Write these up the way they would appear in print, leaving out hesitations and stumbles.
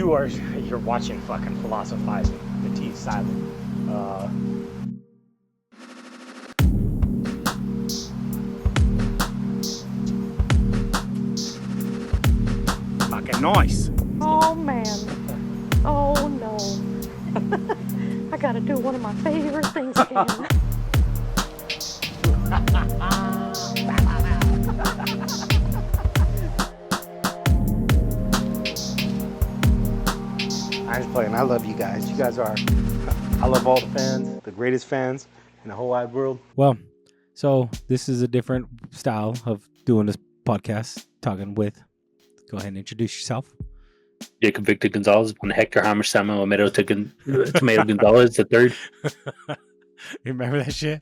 You're watching fucking Philosophizing. The T is silent. Fucking nice. Oh man. Oh no. I gotta do one of my favorite things again. I'm just playing. I love you guys. You guys are. I love all the fans, the greatest fans in the whole wide world. Well, so this is a different style of doing this podcast, talking with. Go ahead and introduce yourself. Jacob Victor Gonzalez, one Hector Hammer Samuel Tomato Gonzalez, the third. You remember that shit?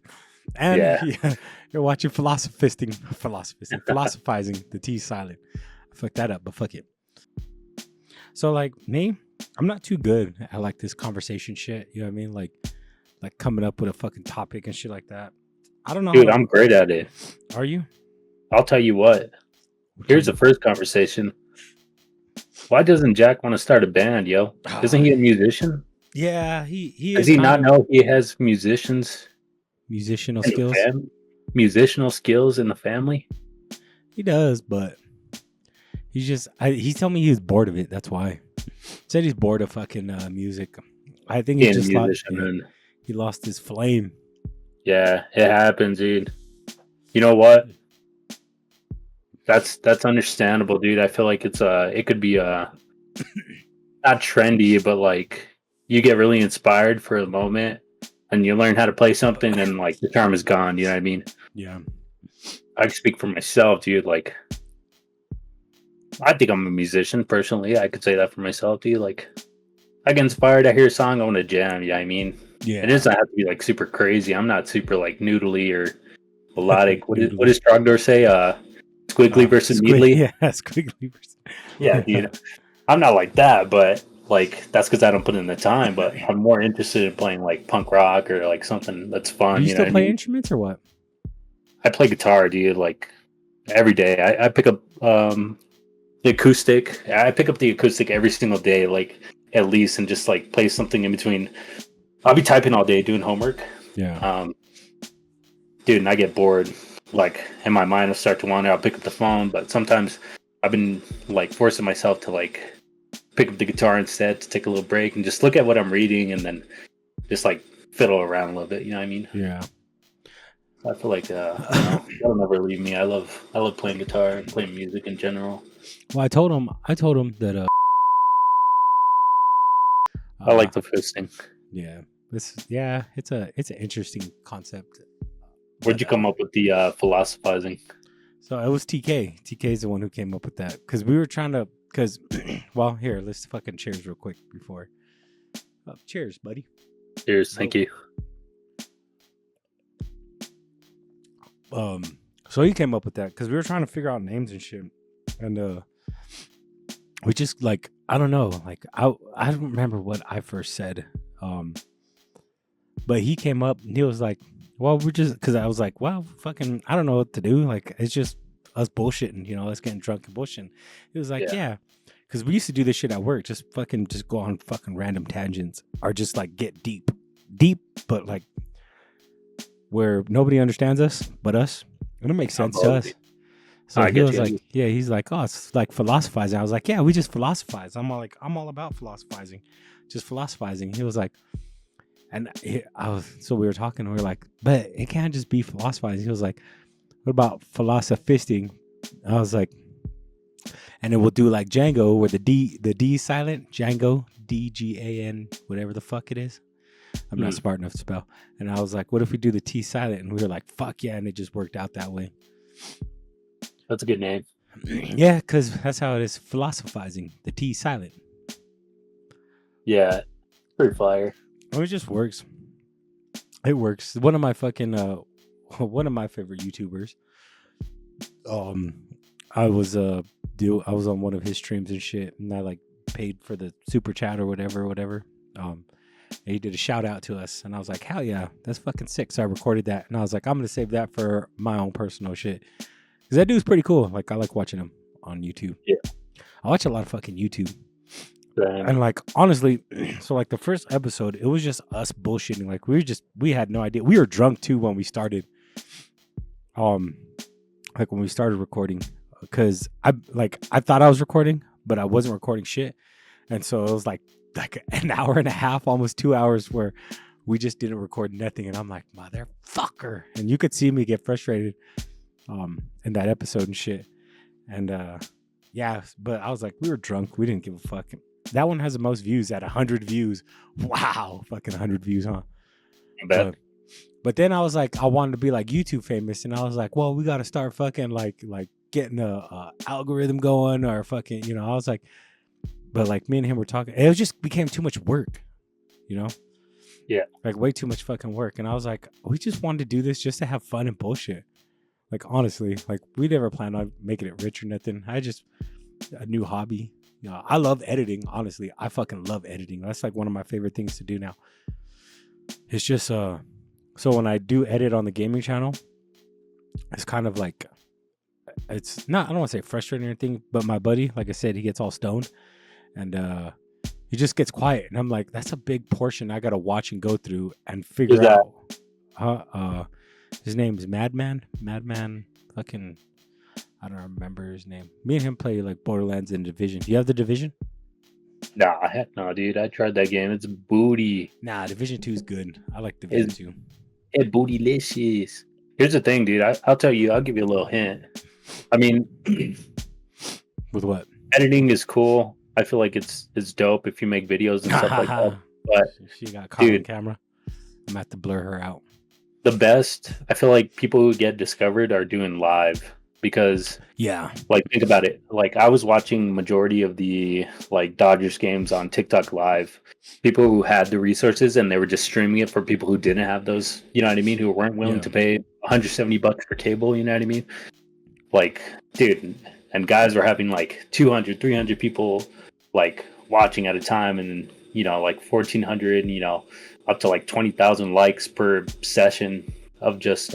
And Yeah. You're watching Philosiphisting, Philosophizing, the T silent. I fucked that up, but fuck it. So like me, I'm not too good at like this conversation shit. You know what I mean? Like coming up with a fucking topic and shit like that. I don't know. Dude, I'm great at it. Are you? I'll tell you what. Here's the first conversation. Why doesn't Jack want to start a band, yo? Isn't he a musician? Yeah, he Does he not know he has musicians? Musical in skills. Musical skills in the family? He does, but he's just. He told me he was bored of it. That's why. Said he's bored of fucking music. I think he just he lost his flame. Yeah, it happens, dude. You know what? That's understandable, dude. I feel like it could be not trendy, but like you get really inspired for a moment and you learn how to play something and like the charm is gone, you know what I mean? Yeah. I can speak for myself, dude. Like I think I'm a musician personally. I could say that for myself, dude. Like I get inspired, I hear a song, I want to jam, you know what I mean? Yeah. It doesn't have to be like super crazy. I'm not super like noodly or melodic. What does Trogdor say? Squiggly versus needly? Yeah, squiggly versus... Yeah, dude. I'm not like that, but like that's because I don't put in the time. But I'm more interested in playing like punk rock or like something that's fun. Do you still know play what instruments or what? I play guitar, dude. Like every day, I pick up the acoustic. I pick up the acoustic every single day, like at least, and just like play something in between. I'll be typing all day doing homework. Yeah. Dude, and I get bored. Like in my mind, I'll start to wander. I'll pick up the phone, but sometimes I've been like forcing myself to like pick up the guitar instead to take a little break and just look at what I'm reading and then just like fiddle around a little bit. You know what I mean? Yeah. I feel like that'll never leave me. I love playing guitar and playing music in general. Well, I told him that I like the fisting. Yeah. It's an interesting concept. Where'd you come up with the philosophizing? So it was TK. TK is the one who came up with that because we were trying to. Because, well, here, let's fucking cheers real quick before. Cheers, buddy. Cheers, thank you. So he came up with that because we were trying to figure out names and shit, and we just like I don't know, like I don't remember what I first said, but he came up and he was like, well, we're just, because I was like, well, fucking, I don't know what to do. Like, it's just us bullshitting, you know, us getting drunk and bullshitting. He was like, yeah. Because we used to do this shit at work, just go on fucking random tangents or just like get deep, but like where nobody understands us but us. And it makes sense to us. So he was like, yeah, he's like, oh, it's like philosophizing. I was like, yeah, we just philosophize. I'm all about philosophizing, just philosophizing. He was like, so we were talking and we were like, but it can't just be philosophizing. He was like, what about philosophisting? I was like, and then we'll do like Django where the D is silent, Django, DGAN, whatever the fuck it is. I'm not smart enough to spell. And I was like, what if we do the T silent? And we were like, fuck yeah. And it just worked out that way. That's a good name. Yeah, because that's how it is, philosophizing, the T silent. Yeah, pretty fire. It just works. It works. One of my fucking one of my favorite YouTubers. I was on one of his streams and shit, and I like paid for the super chat or whatever. And he did a shout out to us, and I was like, hell yeah, that's fucking sick. So I recorded that, and I was like, I'm gonna save that for my own personal shit, because that dude's pretty cool. Like I like watching him on YouTube. Yeah, I watch a lot of fucking YouTube. And like honestly, so like the first episode, it was just us bullshitting. Like we had no idea. We were drunk too when we started. Like when we started recording, because I thought I was recording, but I wasn't recording shit, and so it was like an hour and a half, almost 2 hours, where we just didn't record nothing, and I'm like, motherfucker, and you could see me get frustrated, in that episode and shit, and yeah, but I was like, we were drunk, we didn't give a fuck. That one has the most views at 100 views. Wow, fucking 100 views, huh? I bet. But then I was like, I wanted to be like YouTube famous, and I was like, well, we got to start fucking like getting a algorithm going, or fucking, you know. I was like, but like me and him were talking, it just became too much work, you know. Yeah. Like way too much fucking work, and I was like, we just wanted to do this just to have fun and bullshit. Like honestly, like we never planned on making it rich or nothing. I just a new hobby. You know, I love editing. Honestly, I fucking love editing. That's like one of my favorite things to do now. It's just so when I do edit on the gaming channel, it's kind of like, it's not, I don't want to say frustrating or anything, but my buddy, like I said, he gets all stoned, and he just gets quiet, and I'm like, that's a big portion I gotta watch and go through and figure Who's that? out. His name is Madman. Fucking, I don't remember his name. Me and him play like Borderlands and Division. Do you have the Division? Nah, heck no, dude. I tried that game. It's booty. Nah, Division 2 is good. I like Division 2. It's bootylicious. Here's the thing, dude. I'll tell you. I'll give you a little hint. I mean, With what? editing is cool. I feel like it's dope if you make videos and stuff like that. But she got caught on dude, camera. I'm gonna have to blur her out. the best, I feel like people who get discovered are doing live, because Yeah. like, think about it. Like, I was watching majority of the like Dodgers games on TikTok live. People who had the resources and they were just streaming it for people who didn't have those, you know what I mean, who weren't willing Yeah. to pay $170 for cable, you know what I mean? Like, dude, and guys were having like 200, 300 people like watching at a time, and you know, like 1,400, you know, up to like 20,000 likes per session of just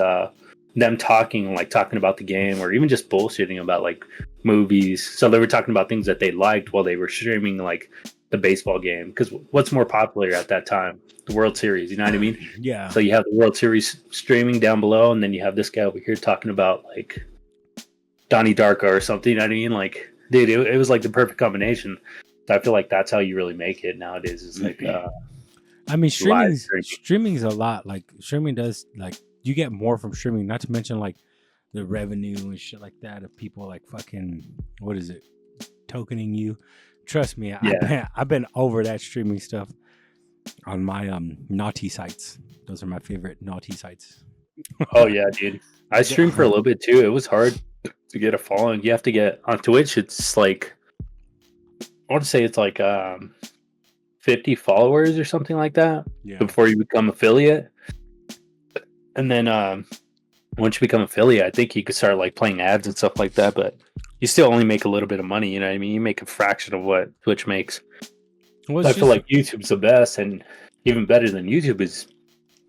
them talking about the game, or even just bullshitting about like movies. So they were talking about things that they liked while they were streaming like the baseball game, because what's more popular at that time? The World Series, you know what I mean? Yeah. So you have the World Series streaming down below, and then you have this guy over here talking about like Donnie Darko or something, you know what I mean? Like, dude, it was like the perfect combination. So I feel like that's how you really make it nowadays. It's like I mean, live streaming's a lot. Like streaming does, like, you get more from streaming. Not to mention like the revenue and shit like that of people like fucking, what is it, tokening you. Trust me, I've been over that streaming stuff on my naughty sites. Those are my favorite naughty sites. Oh yeah, dude. I streamed for a little bit too. It was hard to get a following. You have to get on Twitch. It's like, I want to say it's like 50 followers or something like that before you become affiliate. And then once you become affiliate, I think you could start like playing ads and stuff like that. But you still only make a little bit of money. You know what I mean? You make a fraction of what Twitch makes. I feel like YouTube's the best, and even better than YouTube is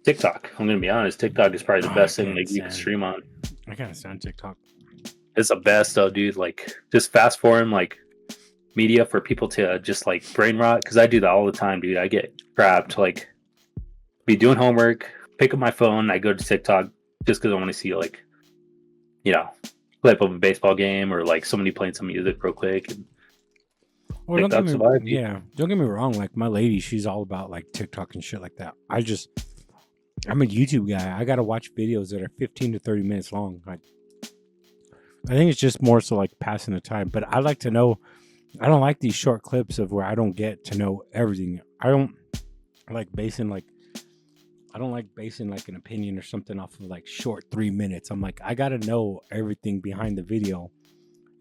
TikTok. I'm gonna be honest. TikTok is probably the best thing like you can stream on. I can't stand TikTok. It's the best though, dude. Like, just fast forward like media for people to just like brain rot, because I do that all the time, dude. I get trapped, like, be doing homework, pick up my phone, I go to TikTok just because I want to see like, you know, clip of a baseball game, or like somebody playing some music real quick. And well, don't get me wrong. Like my lady, she's all about like TikTok and shit like that. I'm a YouTube guy. I gotta watch videos that are 15 to 30 minutes long. Like, I think it's just more so like passing the time. But I like to know. I don't like these short clips of where I don't get to know everything. I don't like basing like an opinion or something off of like short 3 minutes. I'm like, I gotta know everything behind the video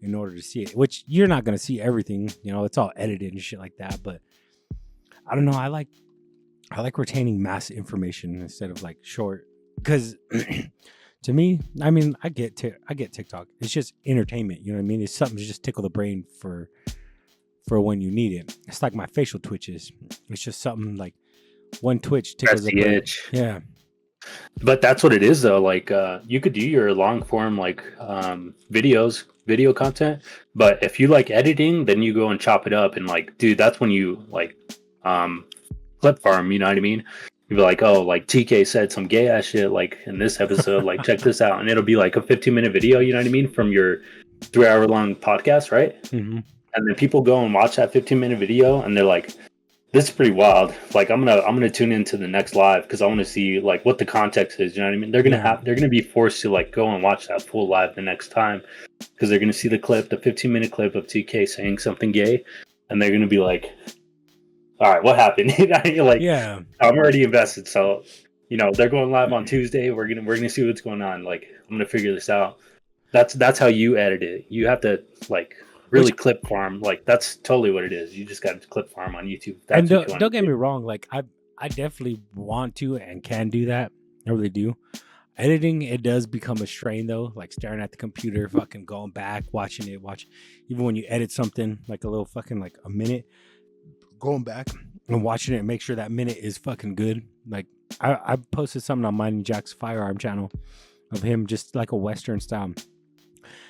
in order to see it. Which you're not gonna see everything. You know, it's all edited and shit like that. But I don't know. I like retaining mass information instead of like short, because to me, I mean, I get TikTok. It's just entertainment. You know what I mean? It's something to just tickle the brain for when you need it. It's like my facial twitches. It's just something like one twitch tickles the brain. Itch. Yeah. But that's what it is though. Like you could do your long form like videos video content. But if you like editing, then you go and chop it up and like, dude, that's when you like clip farm, you know what I mean? You'd be like, oh, like TK said some gay ass shit like in this episode, like check this out, and it'll be like a 15-minute video, you know what I mean, from your 3-hour long podcast, right? Mm-hmm. And then people go and watch that 15-minute video and they're like, this is pretty wild. Like I'm gonna tune into the next live because I want to see like what the context is. You know what I mean? They're gonna be forced to like go and watch that full live the next time because they're gonna see the 15-minute clip of TK saying something gay, and they're gonna be like, all right, what happened? Like, Yeah, I'm already invested. So, you know, they're going live on Tuesday. We're gonna see what's going on. Like, I'm gonna figure this out. That's how you edit it. You have to like really clip farm. Like that's totally what it is. You just got to clip farm on YouTube. and don't get me wrong. Like I definitely want to and can do that. I really do. Editing, it does become a strain though. Like staring at the computer, fucking going back, watching it. Even when you edit something like a little fucking like a minute, going back and watching it and make sure that minute is fucking good. Like I posted something on Mighty Jack's Firearm channel of him just like a Western style.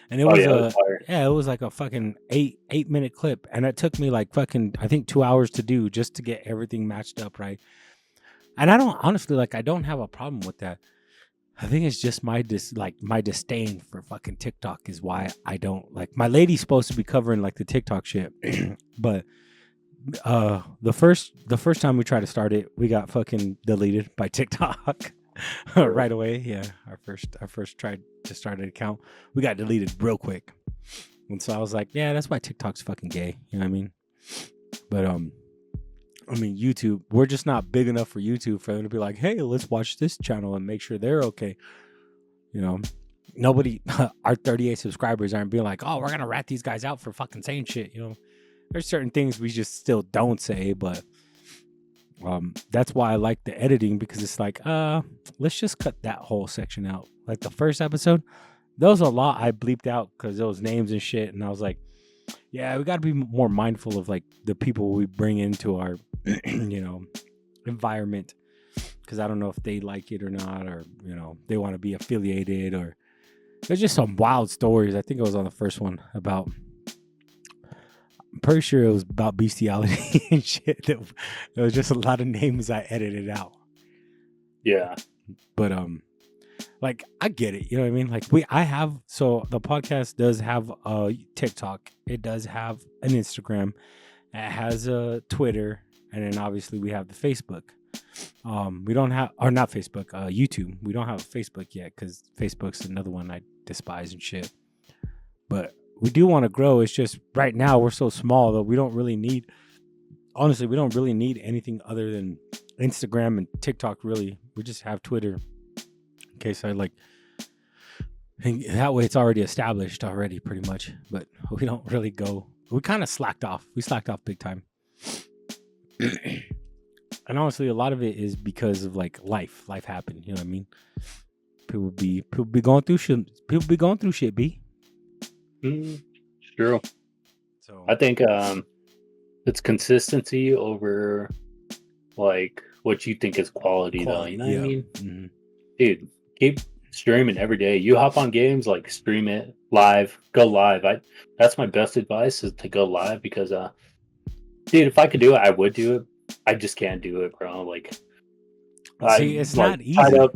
And it was it was like a fucking 8-minute clip, and it took me like fucking I think 2 hours to do just to get everything matched up right. And I don't honestly like I don't have a problem with that. I think it's just my disdain for fucking TikTok is why I don't like. My lady's supposed to be covering like the TikTok shit, but the first time we tried to start it, we got fucking deleted by TikTok. Right away. Yeah, our first tried to start an account, we got deleted real quick, and so I was like, yeah, that's why TikTok's fucking gay, you know what I mean? But I mean YouTube, we're just not big enough for YouTube for them to be like, hey, let's watch this channel and make sure they're okay, you know. Nobody our 38 subscribers aren't being like, oh, we're gonna rat these guys out for fucking saying shit, you know. There's certain things we just still don't say, but that's why I like the editing, because it's like, let's just cut that whole section out. Like the first episode, there was a lot I bleeped out because there was names and shit, and I was like, yeah, we got to be more mindful of like the people we bring into our, you know, environment, because I don't know if they like it or not, or you know, they want to be affiliated, or there's just some wild stories. I think it was on the first one about. I'm pretty sure it was about bestiality and shit. There was just a lot of names I edited out. Yeah. But like I get it, you know what I mean? Like so the podcast does have a TikTok, it does have an Instagram, it has a Twitter, and then obviously we have the Facebook. We don't have, or not Facebook, YouTube. We don't have a Facebook yet because Facebook's another one I despise and shit. But we do want to grow. It's just right now we're so small that we don't really need anything other than Instagram and TikTok, really. We just have Twitter in case I like, and that way it's already established already pretty much, but we don't really go. We kind of slacked off. We slacked off big time. And honestly, a lot of it is because of like life happened. You know what I mean? People be going through shit. People be going through shit, B. True. So I think it's consistency over like what you think is quality though. You know what I mean? Mm-hmm. Dude, keep streaming every day. You hop on games, like stream it live, go live. That's my best advice, is to go live, because dude, if I could do it, I would do it. I just can't do it, bro. Like, see, it's not easy.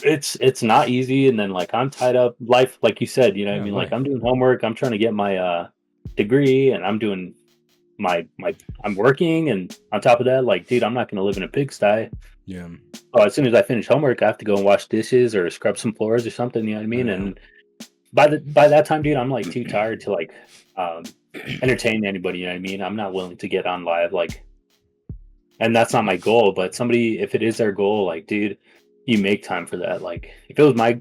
It's not easy, and then like I'm tied up. Life, like you said, you know what I mean? Life. Like I'm doing homework, I'm trying to get my degree, and I'm doing I'm working, and on top of that, like, dude, I'm not gonna live in a pigsty. Yeah. Oh, as soon as I finish homework, I have to go and wash dishes or scrub some floors or something, you know what I mean? And by that time, dude, I'm like too tired to like entertain anybody, you know what I mean? I'm not willing to get on live, like, and that's not my goal. But somebody, if it is their goal, like, dude, you make time for that. Like, if it was my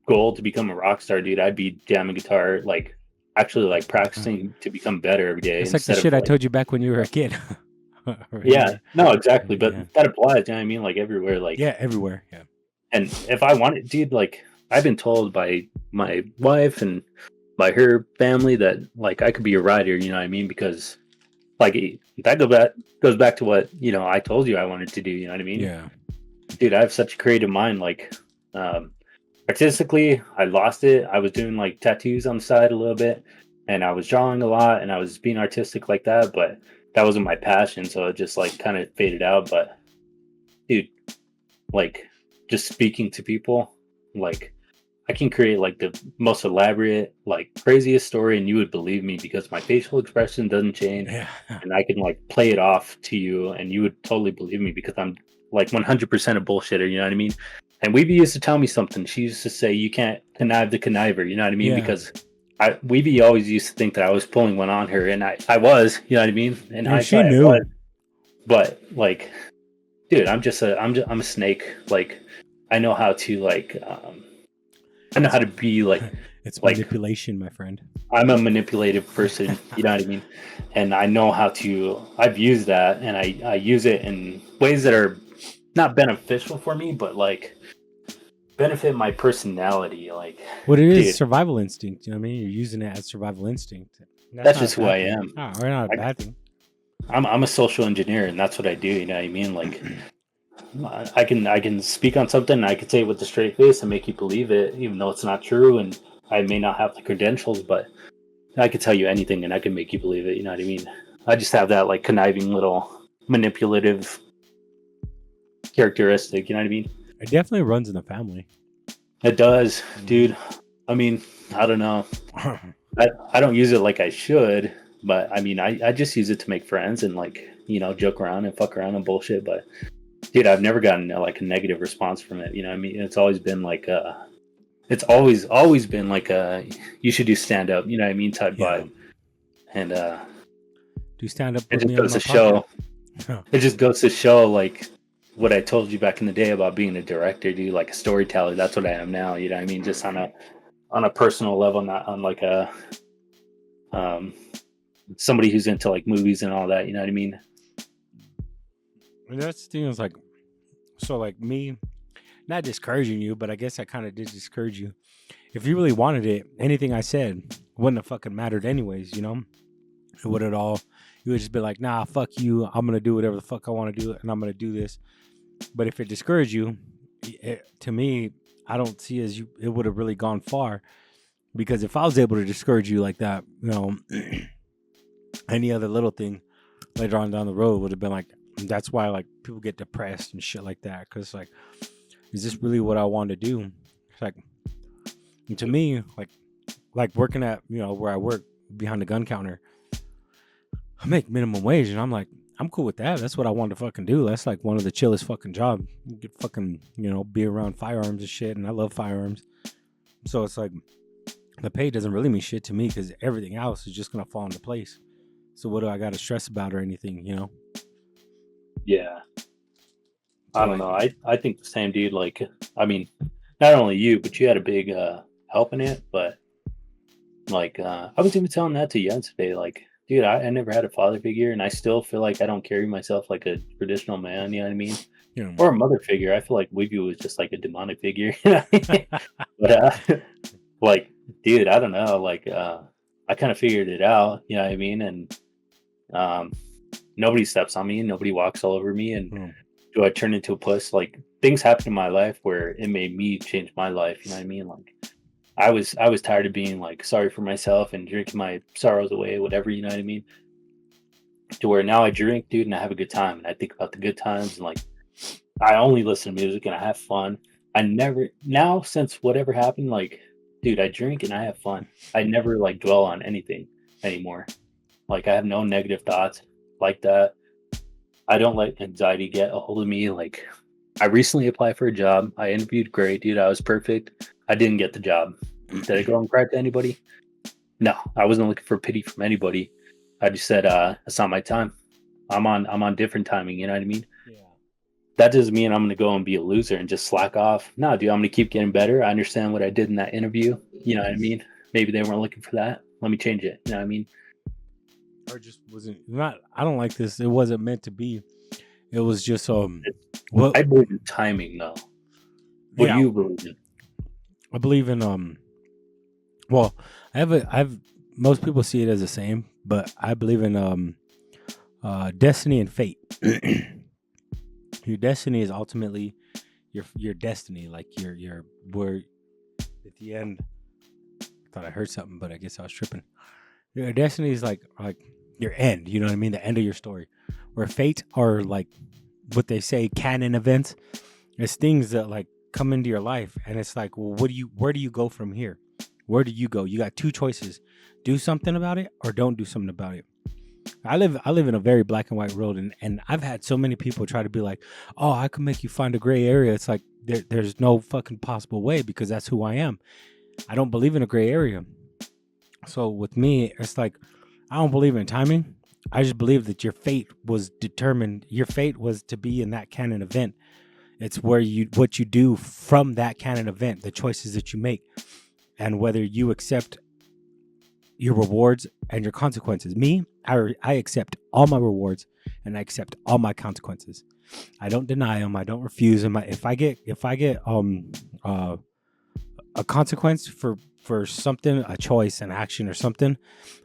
goal to become a rock star, dude, I'd be jamming guitar, like actually like practicing to become better every day. It's like the shit I told you back when you were a kid. Yeah, no, exactly. But that applies, you know what I mean? Like everywhere, like everywhere. Yeah. And if I wanted, dude, like I've been told by my wife and by her family that like I could be a writer, you know what I mean? Because like that goes back to what, you know, I told you I wanted to do, you know what I mean? Yeah. Dude, I have such a creative mind. Like, artistically, I lost it. I was doing like tattoos on the side a little bit, and I was drawing a lot, and I was being artistic like that. But that wasn't my passion, so it just like kind of faded out. But dude, like just speaking to people, like I can create like the most elaborate, like craziest story, and you would believe me because my facial expression doesn't change, Yeah. and I can like play it off to you, and you would totally believe me because I'm like 100% a bullshitter. You know what I mean? And Weeby used to tell me something. She used to say, "You can't connive the conniver." You know what I mean? Yeah. Because Weeby always used to think that I was pulling one on her, and I was. You know what I mean? And And I she thought I was, knew. but like, dude, I'm a snake. Like, I know how to like. I know how to be It's like manipulation, my friend. I'm a manipulative person, you know what I mean? And I know how to I've used that and I use it in ways that are not beneficial for me, but like benefit my personality. Like, What it is, dude, survival instinct. You know what I mean? You're using it as survival instinct. And that's that's not a just who I bad thing. am. Or not a Like, bad thing. I'm a social engineer and that's what I do, you know what I mean? Like I can speak on something and I can say it with a straight face and make you believe it, even though it's not true and I may not have the credentials, but I could tell you anything and I can make you believe it. You know what I mean? I just have that like conniving little manipulative characteristic. You know what I mean? It definitely runs in the family. It does, dude. I mean, I don't know. I don't use it like I should, but I mean, I just use it to make friends and like, joke around and fuck around and bullshit. But dude, I've never gotten like a negative response from it. You know what I mean? It's always been like it's always been like you should do stand up, you know what I mean, type Yeah. vibe. And Do stand up it with just me on goes my to show. podcast. It just goes to show like what I told you back in the day about being a director, dude, like a storyteller. That's what I am now. You know what I mean? Just on a personal level, not on like a um somebody who's into like movies and all that. You know what I mean? And that's the thing is like, so like me, not discouraging you, but I guess I kind of did discourage you. If you really wanted it, anything I said wouldn't have fucking mattered anyways, you know? It would at all. You would just be like, nah, fuck you. I'm going to do whatever the fuck I want to do, and I'm going to do this. But if it discouraged you, to me, I don't see as you, it would have really gone far. Because if I was able to discourage you like that, any other little thing later on down the road would have been like, that's why like people get depressed and shit like that. Because like, is this really what I want to do? It's like, to me, like working at where I work behind the gun counter, I make minimum wage, and I'm like, I'm cool with that. That's what I want to fucking do. That's like one of the chillest fucking jobs. You get fucking be around firearms and shit, and I love firearms. So it's like the pay doesn't really mean shit to me because everything else is just gonna fall into place. So what do I got to stress about or anything? Yeah. So I don't know. I think the same, dude. Like, I mean, not only you, but you had a big help in it. But like, I was even telling that to you yesterday. Like, dude, I never had a father figure, and I still feel like I don't carry myself like a traditional man. You know what I mean? Or a mother figure. I feel like Wiggy was just like a demonic figure. But like, dude, I don't know. Like, I kind of figured it out. You know what I mean? And nobody steps on me, and nobody walks all over me, and do I turn into a puss? Like, things happen in my life where it made me change my life. You know what I mean? Like, I was tired of being like sorry for myself and drinking my sorrows away, whatever. You know what I mean? To where now I drink, dude, and I have a good time, and I think about the good times, and like I only listen to music and I have fun. I never now since whatever happened, like, dude, I drink and I have fun. I never like dwell on anything anymore. Like, I have no negative thoughts like that. I don't let anxiety get a hold of me. Like, I recently applied for a job. I interviewed great, dude. I was perfect. I didn't get the job. Did I go and cry to anybody? No, I wasn't looking for pity from anybody. I just said, it's not my time. I'm on different timing. You know what I mean? Yeah. That doesn't mean I'm gonna go and be a loser and just slack off. No, dude, I'm gonna keep getting better. I understand what I did in that interview. You know what I mean? Maybe they weren't looking for that. Let me change it. You know what I mean? Or just wasn't not. I don't like this. It wasn't meant to be. It was just What I believe in timing, though. What do you believe in? I believe in Well, I've most people see it as the same, but I believe in destiny and fate. Your destiny is ultimately your destiny, like your where at the end. I thought I heard something, but I guess I was tripping. Your destiny is like your end. You know what I mean? The end of your story. Where fate are like what they say canon events. It's things that like come into your life, and it's like, well, where do you go from here? Where do you go? You got two choices: do something about it, or don't do something about it. I live in a very black and white world, and I've had so many people try to be like, oh, I can make you find a gray area. It's like there's no fucking possible way, because that's who I am. I don't believe in a gray area. So with me, it's like I don't believe in timing. I just believe that your fate was determined. Your fate was to be in that canon event. It's what you do from that canon event, the choices that you make, and whether you accept your rewards and your consequences. Me, I accept all my rewards and I accept all my consequences. I don't deny them. I don't refuse them. If I get a consequence for something, a choice, an action, or something,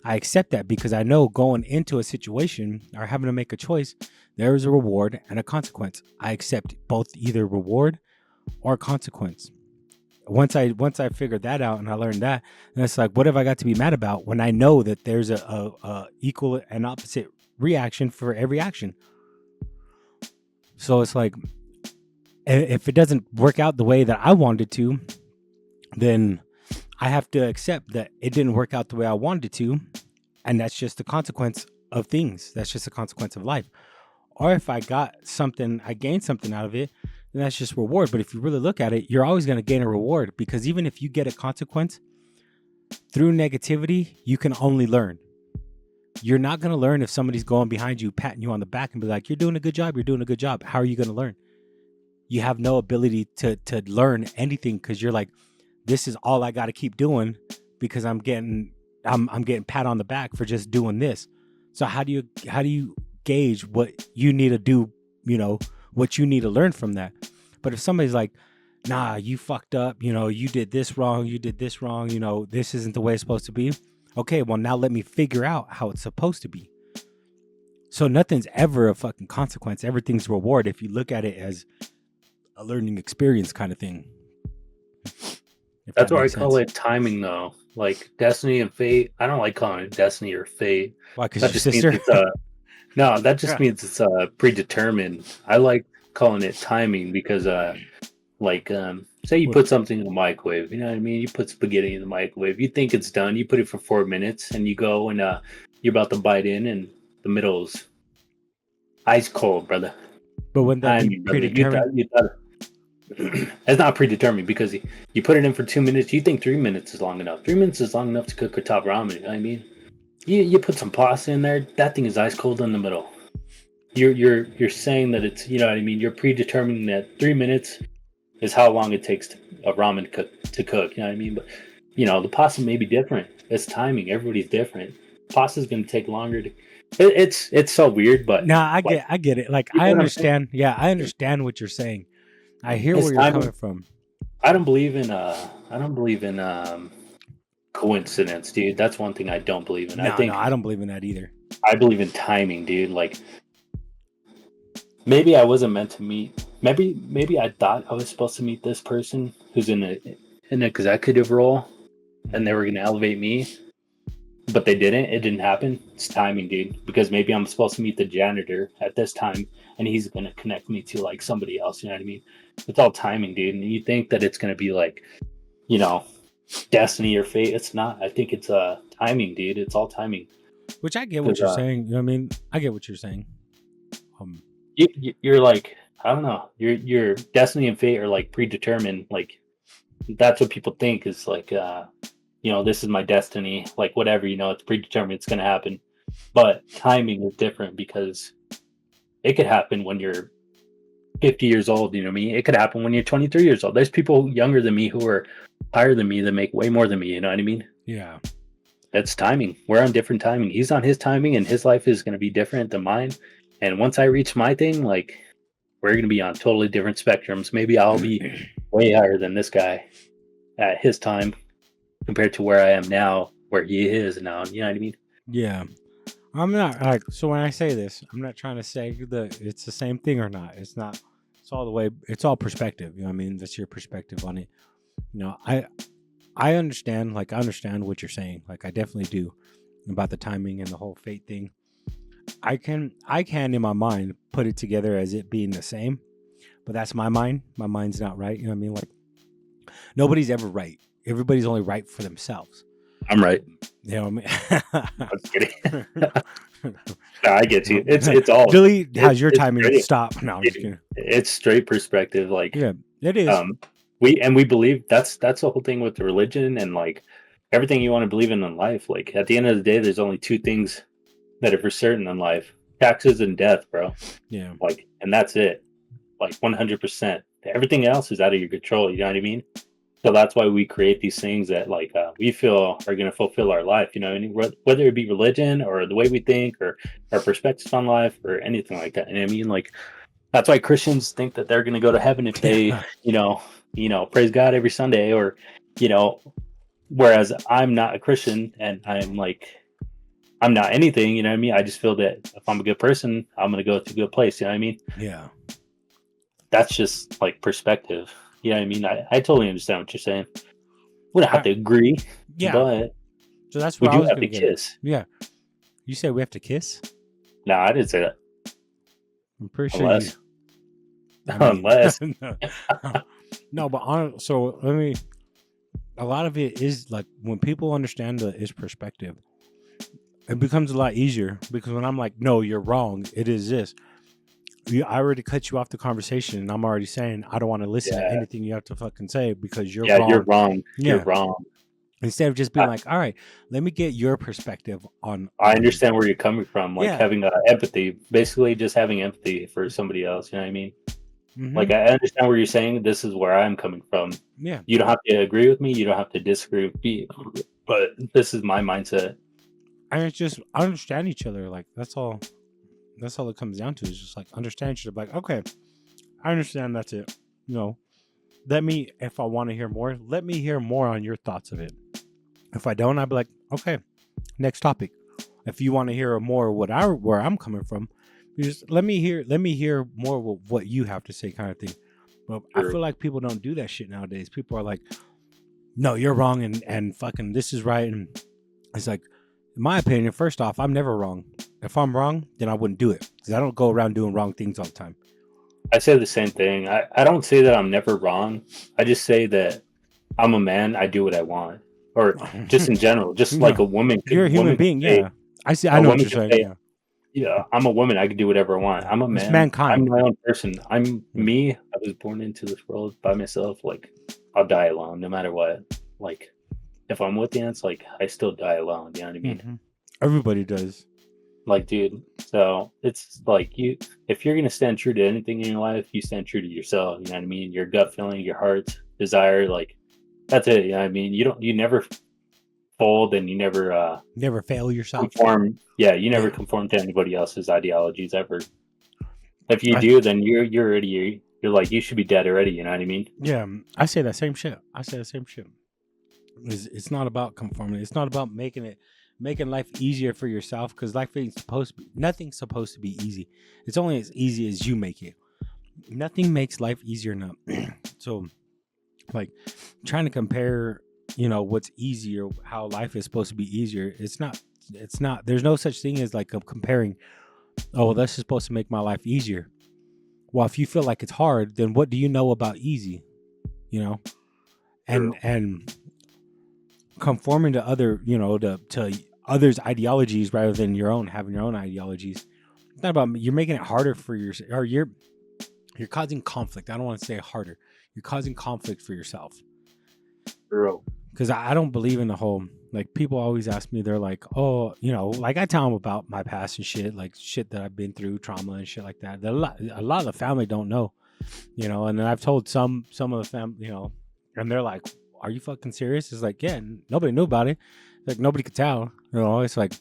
I accept that, because I know going into a situation or having to make a choice, there is a reward and a consequence. I accept both, either reward or consequence. Once I figured that out and I learned that, and it's like, what have I got to be mad about when I know that there's a equal and opposite reaction for every action? So it's like, if it doesn't work out the way that I wanted to, then I have to accept that it didn't work out the way I wanted it to, and that's just the consequence of things. That's just a consequence of life. Or if I gained something out of it, then that's just reward. But if you really look at it, you're always going to gain a reward, because even if you get a consequence through negativity, you can only learn. You're not going to learn if somebody's going behind you, patting you on the back and be like, you're doing a good job. You're doing a good job. How are you going to learn? You have no ability to learn anything, because you're like, this is all I got to keep doing, because I'm getting pat on the back for just doing this. So how do you gauge what you need to do, what you need to learn from that? But if somebody's like, nah, you fucked up, you did this wrong, this isn't the way it's supposed to be. Okay, well, now let me figure out how it's supposed to be. So nothing's ever a fucking consequence. Everything's reward if you look at it as a learning experience kind of thing. That's why I call it timing, though. Like destiny and fate. I don't like calling it destiny or fate. Why? Because That your just means sister? it's no. That just means it's predetermined. I like calling it timing because say you put something in the microwave. You know what I mean? You put spaghetti in the microwave. You think it's done. You put it for 4 minutes, and you go and you're about to bite in, and the middle's ice cold, brother. But wouldn't that be Timing, brother. predetermined? You thought it's not predetermined, because you put it in for 2 minutes. You think 3 minutes is long enough. 3 minutes is long enough to cook a top ramen. You know what I mean? You put some pasta in there. That thing is ice cold in the middle. You're saying that it's, you know what I mean? You're predetermining that 3 minutes is how long it takes a ramen to cook. You know what I mean? But the pasta may be different. It's timing. Everybody's different. Pasta's gonna take longer to. It's so weird, but No, I get it. Like, you know I what I'm understand. Yeah, I understand what you're saying. I hear where you're coming from. I don't believe in coincidence, dude. That's one thing I don't believe in. No, I don't believe in that either. I believe in timing, dude. Like maybe I wasn't meant to meet. Maybe I thought I was supposed to meet this person who's in an executive role, and they were gonna elevate me, but they didn't. It didn't happen. It's timing, dude. Because maybe I'm supposed to meet the janitor at this time, and he's gonna connect me to like somebody else. You know what I mean? It's all timing, dude. And you think that it's gonna be like, destiny or fate. It's not. I think it's timing, dude. It's all timing. Which I get what you're saying. You know what I mean? I get what you're saying. You're like, I don't know. Your destiny and fate are like predetermined. Like that's what people think is like, this is my destiny. Like whatever, it's predetermined. It's gonna happen. But timing is different, because it could happen when you're 50 years old. You know what I mean? It could happen when you're 23 years old. There's people younger than me who are higher than me that make way more than me. You know what I mean? Yeah. That's timing. We're on different timing. He's on his timing, and his life is going to be different than mine. And once I reach my thing, like we're going to be on totally different spectrums. Maybe I'll be way higher than this guy at his time compared to where I am now, where he is now. You know what I mean? Yeah. I'm not like, so when I say this, I'm not trying to say that it's the same thing or not. It's not. It's all the way. It's all perspective. You know what I mean? That's your perspective on it. I understand what you're saying. Like I definitely do about the timing and the whole fate thing. I can in my mind put it together as it being the same, but that's my mind. My mind's not right. You know what I mean? Like nobody's ever right. Everybody's only right for themselves. I'm right. You know what I mean? I'm just kidding. No, I get you. It's all Delete. How's your it's timing? straight. Stop. No, I'm just kidding. It's straight perspective. Like Yeah, it is. we believe that's the whole thing with the religion and like everything you want to believe in life. Like at the end of the day, there's only two things that are for certain in life: taxes and death, bro. Yeah. Like, and that's it. Like 100%. Everything else is out of your control. You know what I mean? So that's why we create these things that like we feel are going to fulfill our life. You know, whether it be religion or the way we think or our perspectives on life or anything like that. And I mean, like that's why Christians think that they're going to go to heaven if they, praise God every Sunday, or whereas I'm not a Christian and I'm not anything. You know what I mean? I just feel that if I'm a good person, I'm going to go to a good place. You know what I mean? Yeah. That's just like perspective. You know what I mean? I totally understand what you're saying. We don't have to agree, Yeah. but So that's we where I do was have going to to get kiss. it. Yeah. You said we have to kiss? No, I didn't say that. I'm pretty sure Unless, you. I mean, unless, no, but so let me. A lot of it is like when people understand its perspective, it becomes a lot easier because when I'm like, no, you're wrong. It is this. I already cut you off the conversation, and I'm already saying I don't want to listen to anything you have to fucking say because you're wrong. You're wrong. Yeah. You're wrong. Instead of just being like, all right, let me get your perspective on. I understand where you're coming from, like Yeah. having empathy, basically just having empathy for somebody else. You know what I mean? Mhm. Like I understand where you're saying. This is where I'm coming from. Yeah. You don't have to agree with me. You don't have to disagree with me. But this is my mindset. And it's just understand each other. Like that's all. That's all it comes down to is just like understand each other. Like, okay, I understand. That's it. Let me, if I want to hear more, let me hear more on your thoughts of it. If I don't, I'd be like, okay, next topic. If you want to hear more where I'm coming from, you just let me hear more of what you have to say, kind of thing. But I feel like people don't do that shit nowadays. People are like, no, you're wrong, and fucking this is right. And it's like, in my opinion, first off, I'm never wrong. If I'm wrong, then I wouldn't do it because I don't go around doing wrong things all the time. I say the same thing. I don't say that I'm never wrong. I just say that I'm a man. I do what I want, or just in general, just like a woman. You're a human being, say, yeah. I see. I know what you're saying. Say, yeah, I'm a woman. I can do whatever I want. I'm a man. It's mankind. I'm my own person. I'm me. I was born into this world by myself. Like I'll die alone, no matter what. Like if I'm with the ants, like I still die alone. You know what I mean? Mm-hmm. Everybody does. Like, dude. So it's like if you're gonna stand true to anything in your life, you stand true to yourself. You know what I mean? Your gut feeling, your heart's desire. Like that's it. You know what I mean? You never fold and you never fail yourself. Conform. Yeah, you never conform to anybody else's ideologies ever. If you do, then you're already you're like you should be dead already. You know what I mean? Yeah, I say that same shit. It's not about conforming. It's not about making life easier for yourself because life ain't supposed to be. Nothing's supposed to be easy. It's only as easy as you make it. Nothing makes life easier now. So, like, trying to compare, what's easier, how life is supposed to be easier. It's not. There's no such thing as like comparing. Oh, well, that's supposed to make my life easier. Well, if you feel like it's hard, then what do you know about easy? And conforming to other, to others' ideologies rather than your own, having your own ideologies. It's not about you're making it harder for yourself, or you're causing conflict. I don't want to say harder. You're causing conflict for yourself. True. Because I don't believe in the whole, like, people always ask me, they're like, oh, like I tell them about my past and shit, like shit that I've been through, trauma and shit like that. A lot of the family don't know, and then I've told some of the family, and they're like, are you fucking serious? It's like, yeah, nobody knew about it. Like, nobody could tell, it's like,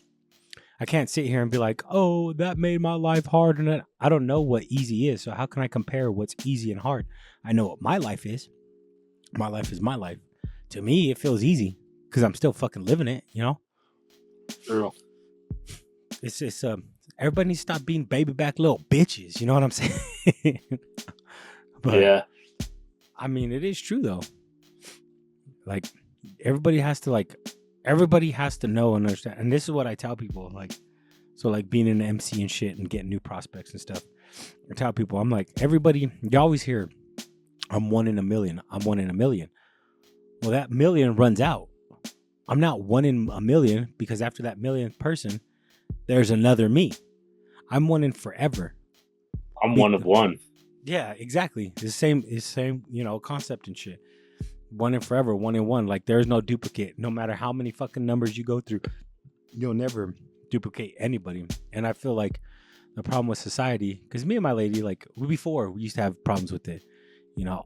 I can't sit here and be like, oh, that made my life hard. And I don't know what easy is. So how can I compare what's easy and hard? I know what my life is. My life is my life. To me, it feels easy because I'm still fucking living it, True. It's everybody needs to stop being baby back little bitches. You know what I'm saying? But, yeah. I mean, it is true though. Like, everybody has to everybody has to know and understand. And this is what I tell people, so being an MC and shit and getting new prospects and stuff. I tell people, I'm like, everybody, you always hear, I'm 1 in a million. I'm 1 in a million. Well, that million runs out. I'm not 1 in a million because after that millionth person, there's another me. I'm 1 in forever. I'm one of one. Yeah, exactly. It's the same, concept and shit. 1 in forever, 1 in one. Like there's no duplicate. No matter how many fucking numbers you go through, you'll never duplicate anybody. And I feel like the problem with society, because me and my lady, before we used to have problems with it.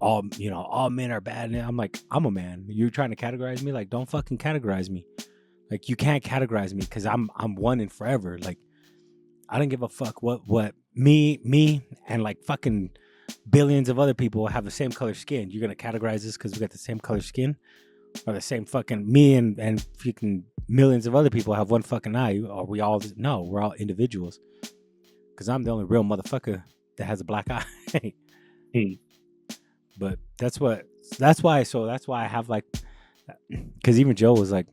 All men are bad. And I'm like, I'm a man. You're trying to categorize me? Like, don't fucking categorize me. Like, you can't categorize me because I'm 1 in forever. Like, I don't give a fuck what me and like fucking billions of other people have the same color skin. You're gonna categorize us because we got the same color skin, or the same fucking me and freaking millions of other people have one fucking eye? Or we all no? We're all individuals. Because I'm the only real motherfucker that has a black eye. But that's why I have because even Joe was like,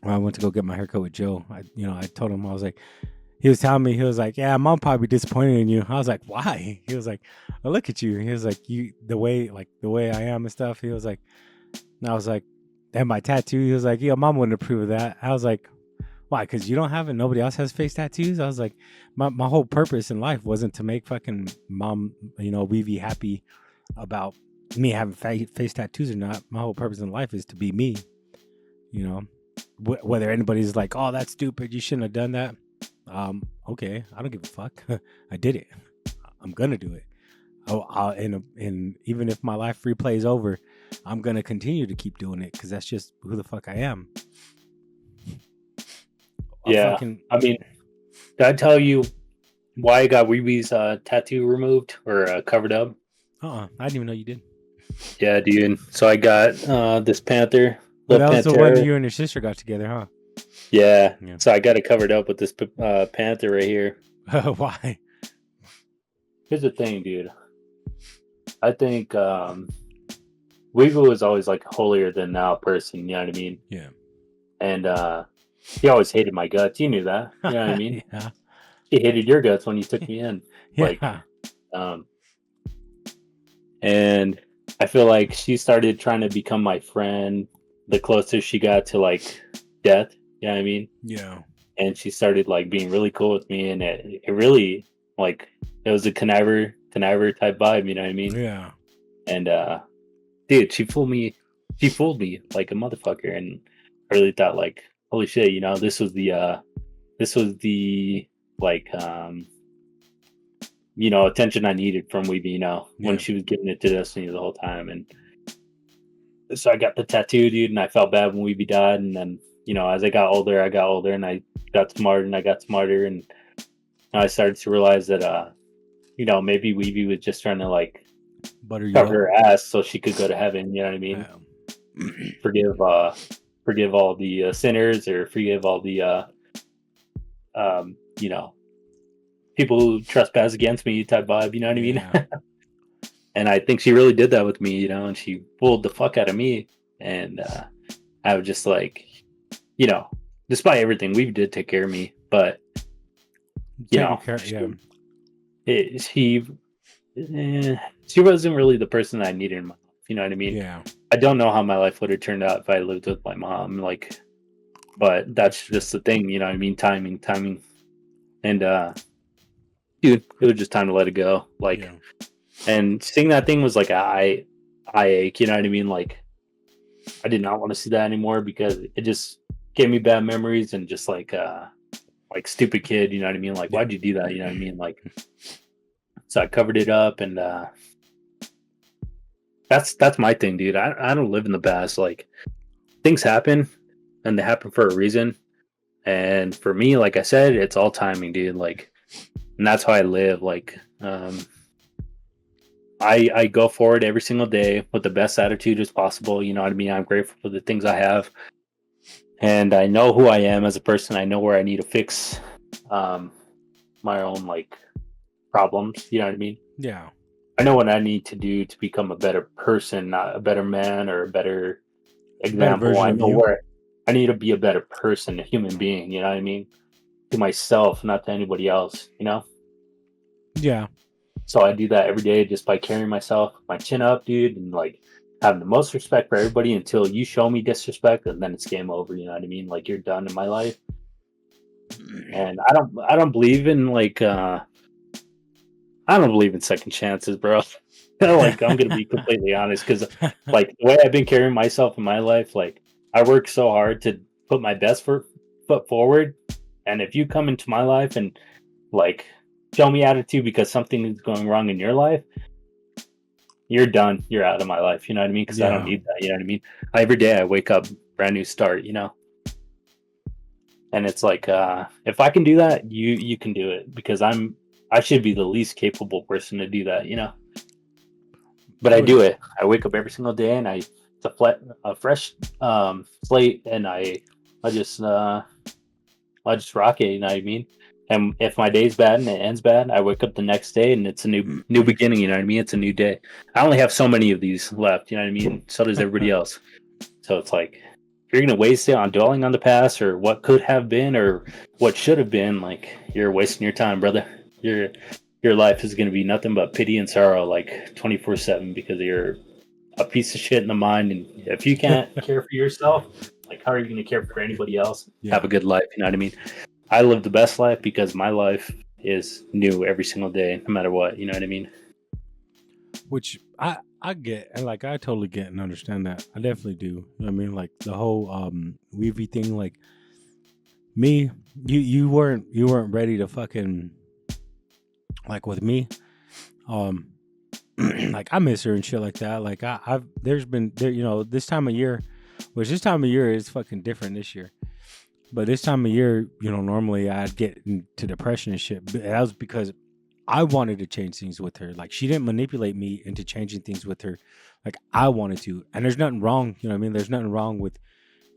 when I went to go get my haircut with Joe, I told him, I was like, he was telling me, he was like, yeah, Mom probably disappointed in you. I was like, why? He was like, oh, look at you. He was like, the way I am and stuff. He was like, and I was like, and my tattoo. He was like, yeah, Mom wouldn't approve of that. I was like, why? Because you don't have it. Nobody else has face tattoos. I was like, my whole purpose in life wasn't to make fucking Mom, Weevy happy about me having face tattoos or not. My whole purpose in life is to be me. Whether anybody's like, oh, that's stupid, you shouldn't have done that. Okay, I don't give a fuck. I did it. I'm gonna do it. And even if my life replays over, I'm gonna continue to keep doing it because that's just who the fuck I am. Yeah, I mean, did I tell you why I got Weeby's tattoo removed or covered up? I didn't even know you did. Yeah, dude. So I got this panther. But that was the one you and your sister got together, huh? Yeah. So I got it covered up with this panther right here. Why? Here's the thing, dude. I think Weevil was always like a holier than thou person. You know what I mean? Yeah. And he always hated my guts. You knew that. You know what I mean? Yeah. He hated your guts when you took me in. Yeah. And I feel like she started trying to become my friend the closer she got to like death. You know what I mean? Yeah. And she started like being really cool with me, and it really like it was a conniver type vibe. You know what I mean? Yeah. And dude, she fooled me like a motherfucker, and I really thought like, holy shit, this was the like attention I needed from Weeby, when she was giving it to Destiny the whole time. And so I got the tattoo, dude, and I felt bad when Weeby died. And then, as I got older, and I got smarter, and I started to realize that, maybe Weeby was just trying to like butter cover her ass so she could go to heaven. You know what I mean? Yeah. Forgive all the sinners, or forgive all the people who trespass against me type vibe. You know what I mean? And I think she really did that with me, and she fooled the fuck out of me. And I was just like, despite everything, we did take care of me, but she wasn't really the person that I needed in my life. You know what I mean? Yeah. I don't know how my life would have turned out if I lived with my mom. Like, but that's just the thing. You know what I mean? Timing. And dude, it was just time to let it go. Like, and seeing that thing was like eye ache. You know what I mean? Like, I did not want to see that anymore because it just gave me bad memories and just like stupid kid. You know what I mean? Like, why'd you do that? You know what I mean? Like, so I covered it up, and that's my thing, dude. I don't live in the past. Like, things happen, and they happen for a reason. And for me, like I said, it's all timing, dude. Like, and that's how I live. Like, I go forward every single day with the best attitude as possible. You know what I mean? I'm grateful for the things I have, and I know who I am as a person. I know where I need to fix my own like problems. You know what I mean? Yeah. I know what I need to do to become a better person, not a better man or a better better example. version I of know you. where I need to be a better person, a human being. You know what I mean? To myself, not to anybody else. You know. Yeah. So I do that every day just by carrying myself, my chin up, dude, and like having the most respect for everybody until you show me disrespect, and then it's game over. You know what I mean? Like you're done in my life. And I don't believe in like I don't believe in second chances, bro. Like I'm gonna be completely honest, because like the way I've been carrying myself in my life, like I work so hard to put my best foot forward, and if you come into my life and like show me attitude because something is going wrong in your life, you're done. You're out of my life. You know what I mean? Because I don't Yeah. need that. You know what I mean? Every day I wake up, brand new start. You know, and it's like if I can do that, you can do it, because I should be the least capable person to do that. You know. But I do Which it. I wake up every single day, and it's a fresh slate, and I just rock it. You know what I mean? And if my day's bad and it ends bad, I wake up the next day, and it's a new beginning. You know what I mean? It's a new day. I only have so many of these left. You know what I mean? So does everybody else. So it's like if you're gonna waste it on dwelling on the past or what could have been or what should have been, like you're wasting your time, brother. Your life is gonna be nothing but pity and sorrow, like 24/7, because you're a piece of shit in the mind. And if you can't care for yourself, like how are you gonna care for anybody else? yeah. Have a good life. You know what I mean? I live the best life because my life is new every single day, no matter what. You know what I mean? Which I get, and like I totally get and understand that. I definitely do. You know what I mean, like the whole weavy thing, like me, you weren't ready to fucking, like with me, um like I miss her and shit like that. Like I've there's been there, you know, this time of year, which this time of year is fucking different this year. But this time of year, you know, normally I'd get into depression and shit. But that was because I wanted to change things with her. Like she didn't manipulate me into changing things with her. Like I wanted to. And there's nothing wrong, you know what I mean? There's nothing wrong with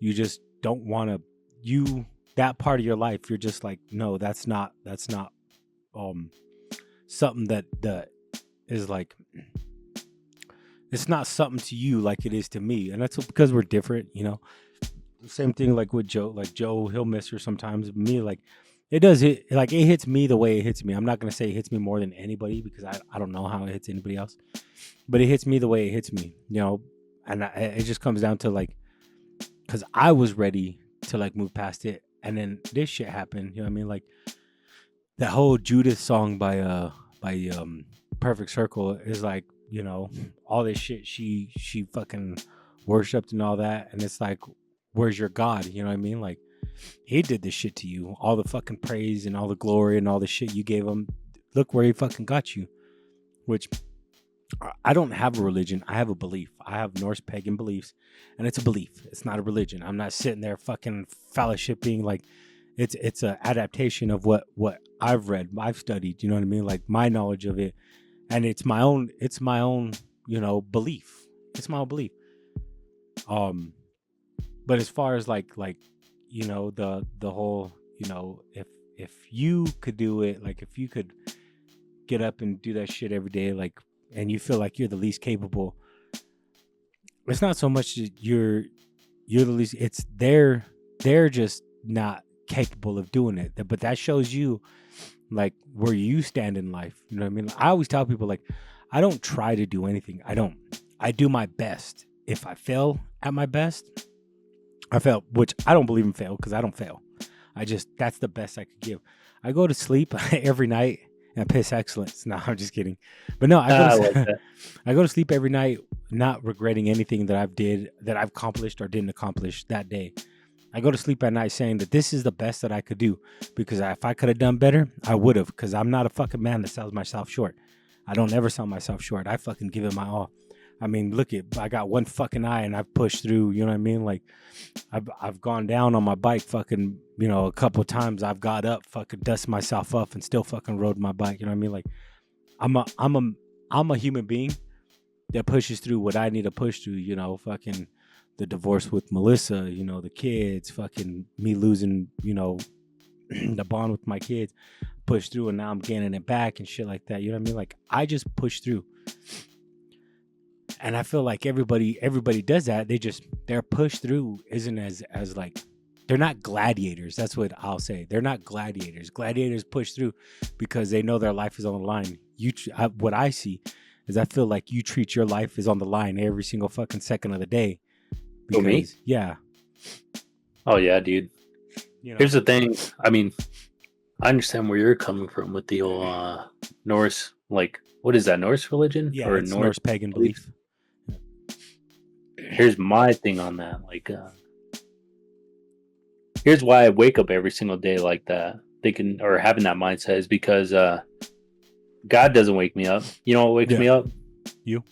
you just don't want to that part of your life, you're just like, no, that's not um something that is like, it's not something to you like it is to me. And that's because we're different, you know. Same thing like with Joe. Like Joe, he'll miss her sometimes. Me, like it does hit, like it hits me the way it hits me. I'm not gonna say it hits me more than anybody because I don't know how it hits anybody else, but it hits me the way it hits me, you know. And it just comes down to like, because I was ready to like move past it, and then this shit happened. You know what I mean? Like that whole Judith song by Perfect Circle is like, you know, all this shit she fucking worshipped and all that, and it's like, where's your God? You know what I mean? Like he did this shit to you, all the fucking praise and all the glory and all the shit you gave him. Look where he fucking got you. Which I don't have a religion. I have a belief. I have Norse pagan beliefs, and it's a belief. It's not a religion. I'm not sitting there fucking fellowshipping. Like it's a adaptation of what I've read, I've studied. You know what I mean? Like my knowledge of it, and it's my own. It's my own. You know, belief. It's my own belief. But as far as like you know, the whole, you know, if you could do it, like if you could get up and do that shit every day, like, and you feel like you're the least capable, it's not so much that you're the least, it's they're just not capable of doing it. But that shows you like where you stand in life. You know what I mean? I always tell people, like, I don't try to do anything. I do my best. If I fail at my best, I fail, which I don't believe in fail because I don't fail. That's the best I could give. I go to sleep every night and I piss excellence. No, I'm just kidding. But no, I like that. I go to sleep every night not regretting anything that I've accomplished or didn't accomplish that day. I go to sleep at night saying that this is the best that I could do, because if I could have done better, I would have, because I'm not a fucking man that sells myself short. I don't ever sell myself short. I fucking give it my all. I mean, look I got one fucking eye and I've pushed through, you know what I mean? Like I've gone down on my bike fucking, you know, a couple of times. I've got up, fucking dusted myself up and still fucking rode my bike, you know what I mean? Like I'm a human being that pushes through what I need to push through, you know, fucking the divorce with Melissa, you know, the kids, fucking me losing, you know, the bond with my kids, push through, and now I'm gaining it back and shit like that. You know what I mean? Like I just push through. And I feel like everybody does that. Their push through isn't as like, they're not gladiators. That's what I'll say. They're not gladiators. Gladiators push through because they know their life is on the line. What I see is, I feel like you treat your life is on the line every single fucking second of the day. Who, me? Because yeah, Oh yeah, dude. you know, Here's the thing. I mean, I understand where you're coming from with the whole Norse, like, what is that, Norse religion yeah, or it's Norse pagan belief. Here's my thing on that. Like, here's why I wake up every single day like that, thinking or having that mindset, is because God doesn't wake me up. You know what wakes me up? You.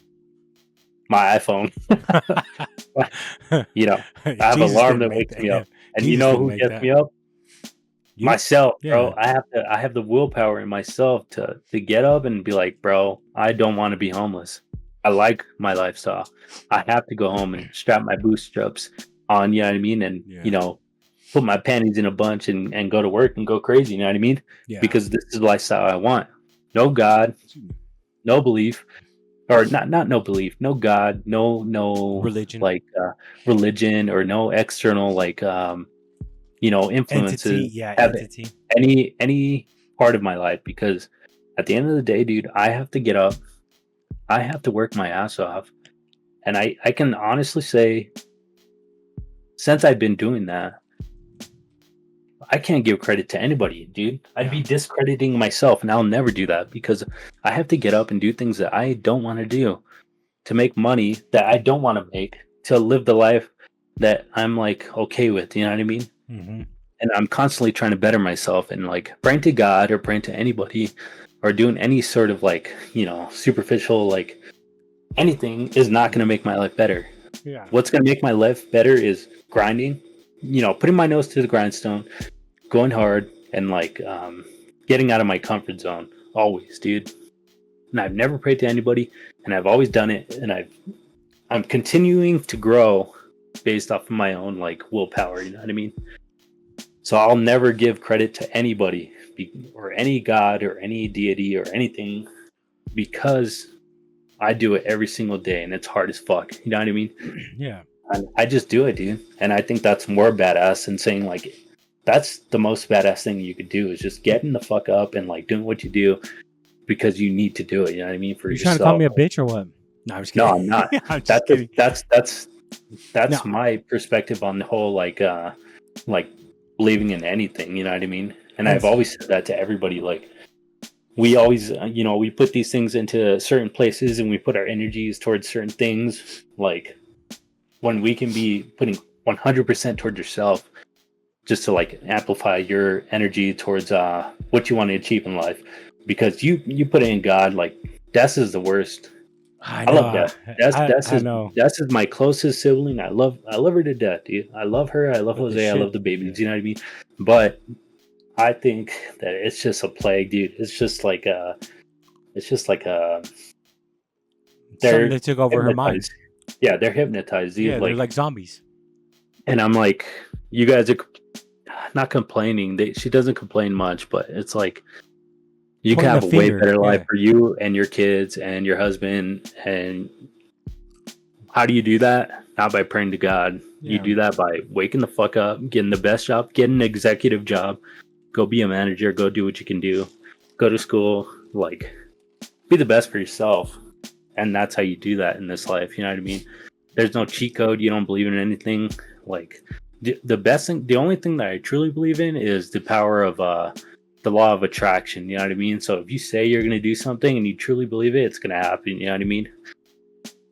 My iPhone. You know, I have an alarm that wakes me up. And Jesus you know who didn't make gets that. me up? You. Myself, bro. Yeah. I have the willpower in myself to get up and be like, bro, I don't want to be homeless. I like my lifestyle. I have to go home and strap my bootstraps on, you know what I mean? And, Yeah. you know, put my panties in a bunch and go to work and go crazy, you know what I mean? Yeah. Because this is the lifestyle I want. No God, no belief, or not no belief, no God, no Religion. like religion, or no external like you know, influences Entity. Yeah. have Entity. any part of my life, because at the end of the day, dude, I have to get up. I have to work my ass off. And I can honestly say, since I've been doing that, I can't give credit to anybody, dude. I'd be discrediting myself, and I'll never do that, because I have to get up and do things that I don't want to do, to make money that I don't want to make, to live the life that I'm like okay with, you know what I mean? Mm-hmm. And I'm constantly trying to better myself, and like praying to God or praying to anybody or doing any sort of like, you know, superficial like anything is not going to make my life better. Yeah. What's going to make my life better is grinding, you know, putting my nose to the grindstone, going hard, and like getting out of my comfort zone always, dude. And I've never prayed to anybody, and I've always done it, and I'm continuing to grow based off of my own like willpower, you know what I mean? So I'll never give credit to anybody or any god or any deity or anything, because I do it every single day, and it's hard as fuck. You know what I mean? Yeah. And I just do it, dude. And I think that's more badass than saying like, that's the most badass thing you could do, is just getting the fuck up and like doing what you do because you need to do it. You know what I mean? For You yourself. trying to call me a bitch or what? No, I'm just kidding. No, I'm not. I'm just kidding. That's No. my perspective on the whole like believing in anything, you know what I mean? And I've always said that to everybody, like, we always you know, we put these things into certain places, and we put our energies towards certain things, like when we can be putting 100% towards yourself, just to like amplify your energy towards what you want to achieve in life, because you put it in God. Like, death is the worst. I love Death. I know. Death is my closest sibling. I love her to death, dude. I love her. I love But the Jose. I shit- love the babies. You know what I mean? But I think that it's just a plague, dude. It's just like Something that took over her mind. hypnotized. Yeah, they're hypnotized, dude. Yeah, they're like zombies. And I'm like, you guys are not complaining. She doesn't complain much, but it's like, you can Pointing have a a way finger, better life yeah. for you and your kids and your husband. And how do you do that? Not by praying to God. You Yeah. do that by waking the fuck up, getting the best job, getting an executive job, go be a manager, go do what you can do, go to school, like, be the best for yourself. And that's how you do that in this life. You know what I mean? There's no cheat code. You don't believe in anything. Like, the best thing, the only thing that I truly believe in is the power of the law of attraction. You know what I mean? So if you say you're going to do something and you truly believe it, it's going to happen. You know what I mean?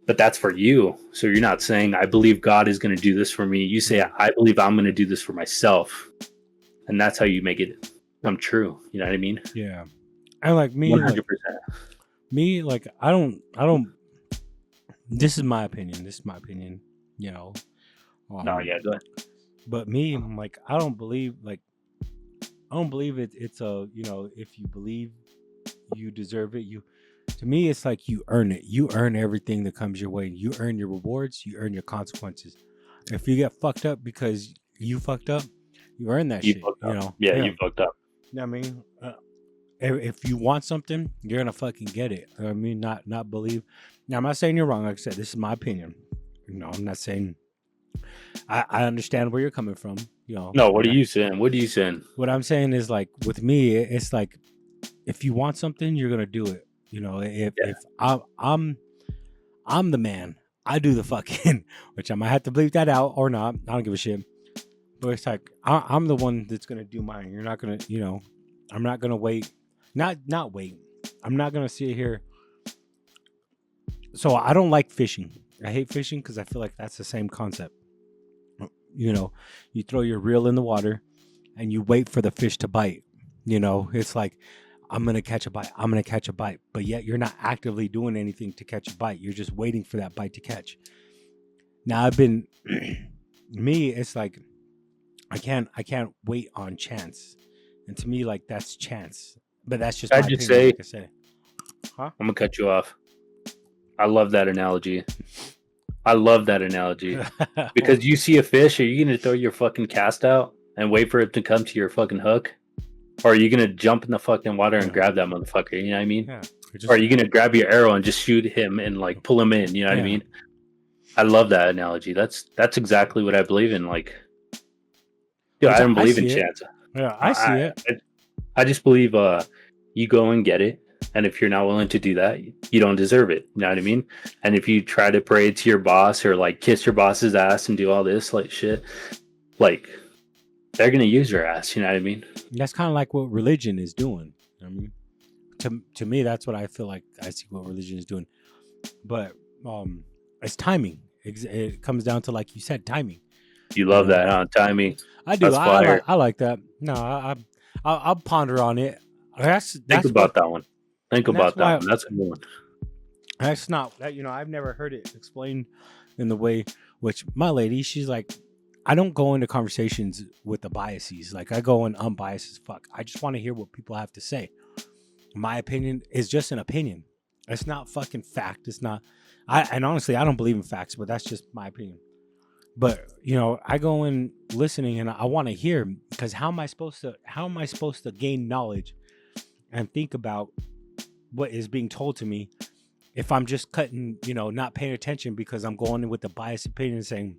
But that's for you. So you're not saying, I believe God is going to do this for me. You say, I believe I'm going to do this for myself. And that's how you make it come true. You know what I mean? Yeah. And like me, 100%. like I don't. This is my opinion. You know. No, yeah, go ahead. But me, I'm like, I don't believe it's a, you know, if you believe you deserve it, to me it's like you earn it. You earn everything that comes your way. You earn your rewards, you earn your consequences. If you get fucked up because you fucked up, you earn that shit. You know. Yeah, you fucked up. I mean, if you want something, you're gonna fucking get it. I mean, not believe. Now, I'm not saying you're wrong. Like I said, this is my opinion. I'm not saying. I understand where you're coming from. No, what are you saying? What are you saying? What I'm saying is, like, with me, it's like, if you want something, you're gonna do it. If I'm the man, I do the fucking, which I might have to bleep that out or not. I don't give a shit. But it's like I'm the one that's gonna do mine. You're not gonna, I'm not gonna wait. Not wait. I'm not gonna sit here. So I don't like fishing. I hate fishing because I feel like that's the same concept. You throw your reel in the water and you wait for the fish to bite. It's like, I'm going to catch a bite. I'm going to catch a bite. But yet you're not actively doing anything to catch a bite. You're just waiting for that bite to catch. Now me, it's like, I can't wait on chance. And to me, like, that's chance. But that's just my I'd just opinion, say, like I said. I'm going to cut you off. I love that analogy. Because you see a fish, are you going to throw your fucking cast out and wait for it to come to your fucking hook? Or are you going to jump in the fucking water and grab that motherfucker? You know what I mean? Yeah. Or are you going to grab your arrow and just shoot him and like pull him in? You know what I mean? I love that analogy. That's exactly what I believe in. Like, dude, I don't believe in chance. Yeah, I see it. I just believe you go and get it. And if you're not willing to do that, you don't deserve it. You know what I mean? And if you try to pray to your boss or like kiss your boss's ass and do all this like shit, like they're gonna use your ass. You know what I mean? That's kind of like what religion is doing. I mean, to me, that's what I feel like. I see what religion is doing, but it's timing. It comes down to, like you said, timing. You love that, huh? Timing. I do. That's fire. I like that. No, I'll ponder on it. Think about that one. Think about that one. That's a good one. That's not that, I've never heard it explained in the way which my lady, she's like, I don't go into conversations with the biases. Like, I go in unbiased as fuck. I just want to hear what people have to say. My opinion is just an opinion. It's not fucking fact. It's not. And honestly, I don't believe in facts, but that's just my opinion. But I go in listening and I want to hear, because how am I supposed to gain knowledge and think about what is being told to me if I'm just cutting, not paying attention, because I'm going in with the biased opinion saying,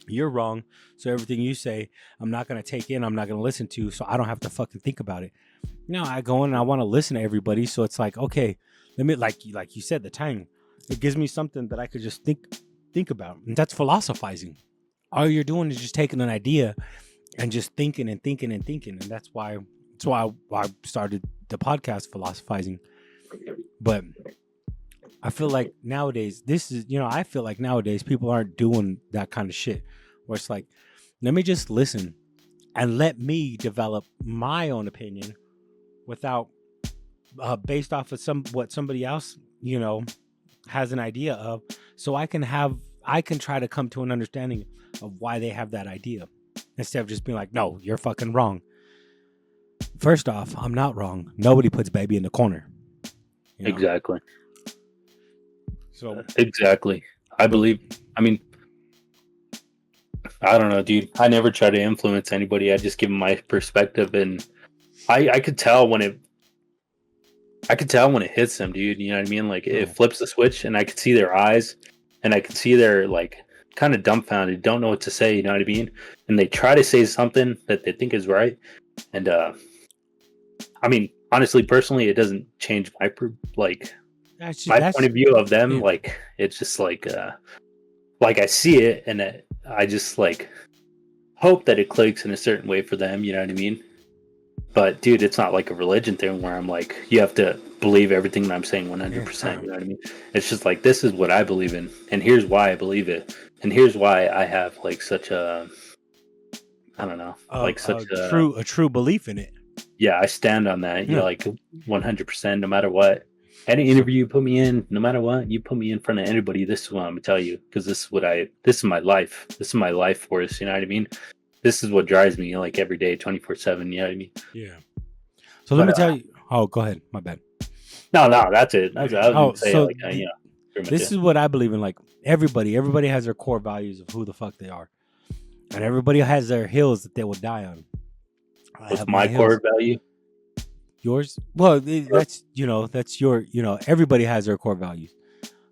you're wrong, so everything you say, I'm not going to take in, I'm not going to listen to, so I don't have to fucking think about it. I go in and I want to listen to everybody, so it's like, okay, let me, like you said, the timing. It gives me something that I could just think about, and that's philosophizing. All you're doing is just taking an idea and just thinking and thinking and thinking, and that's why I started the podcast, Philosophizing. But I feel like nowadays, I feel like nowadays people aren't doing that kind of shit, where it's like, let me just listen and let me develop my own opinion without based off of what somebody else, has an idea of, so I can try to come to an understanding of why they have that idea, instead of just being like, no, you're fucking wrong. First off, I'm not wrong. Nobody puts baby in the corner. Exactly. So exactly. I mean, I don't know, dude. I never try to influence anybody. I just give them my perspective, and I could tell when it hits them, dude. You know what I mean? Like, it flips the switch, and I could see their eyes, and I could see they're like kind of dumbfounded, don't know what to say. You know what I mean? And they try to say something that they think is right, and I mean, honestly, personally, it doesn't change my point of view of them. Yeah. Like, it's just like I see it, and I just like hope that it clicks in a certain way for them. You know what I mean? But dude, it's not like a religion thing where I'm like, you have to believe everything that I'm saying 100%. You know what I mean? It's just like, this is what I believe in, and here's why I believe it, and here's why I have like such a, I don't know, like such a true belief in it. Yeah, I stand on that. You're like 100%, no matter what. Any interview you put me in, no matter what, you put me in front of anybody, this is what I'm gonna tell you, because this is my life. This is my life force. You know what I mean? This is what drives me, like, every day, 24/7. You know what I mean? Yeah. So let me tell you. Oh, go ahead. My bad. No, that's it. That's what I was gonna say. So like, this is what I believe in. Like, everybody has their core values of who the fuck they are, and everybody has their hills that they will die on. What's my core value? Yours? Well, that's that's your everybody has their core values,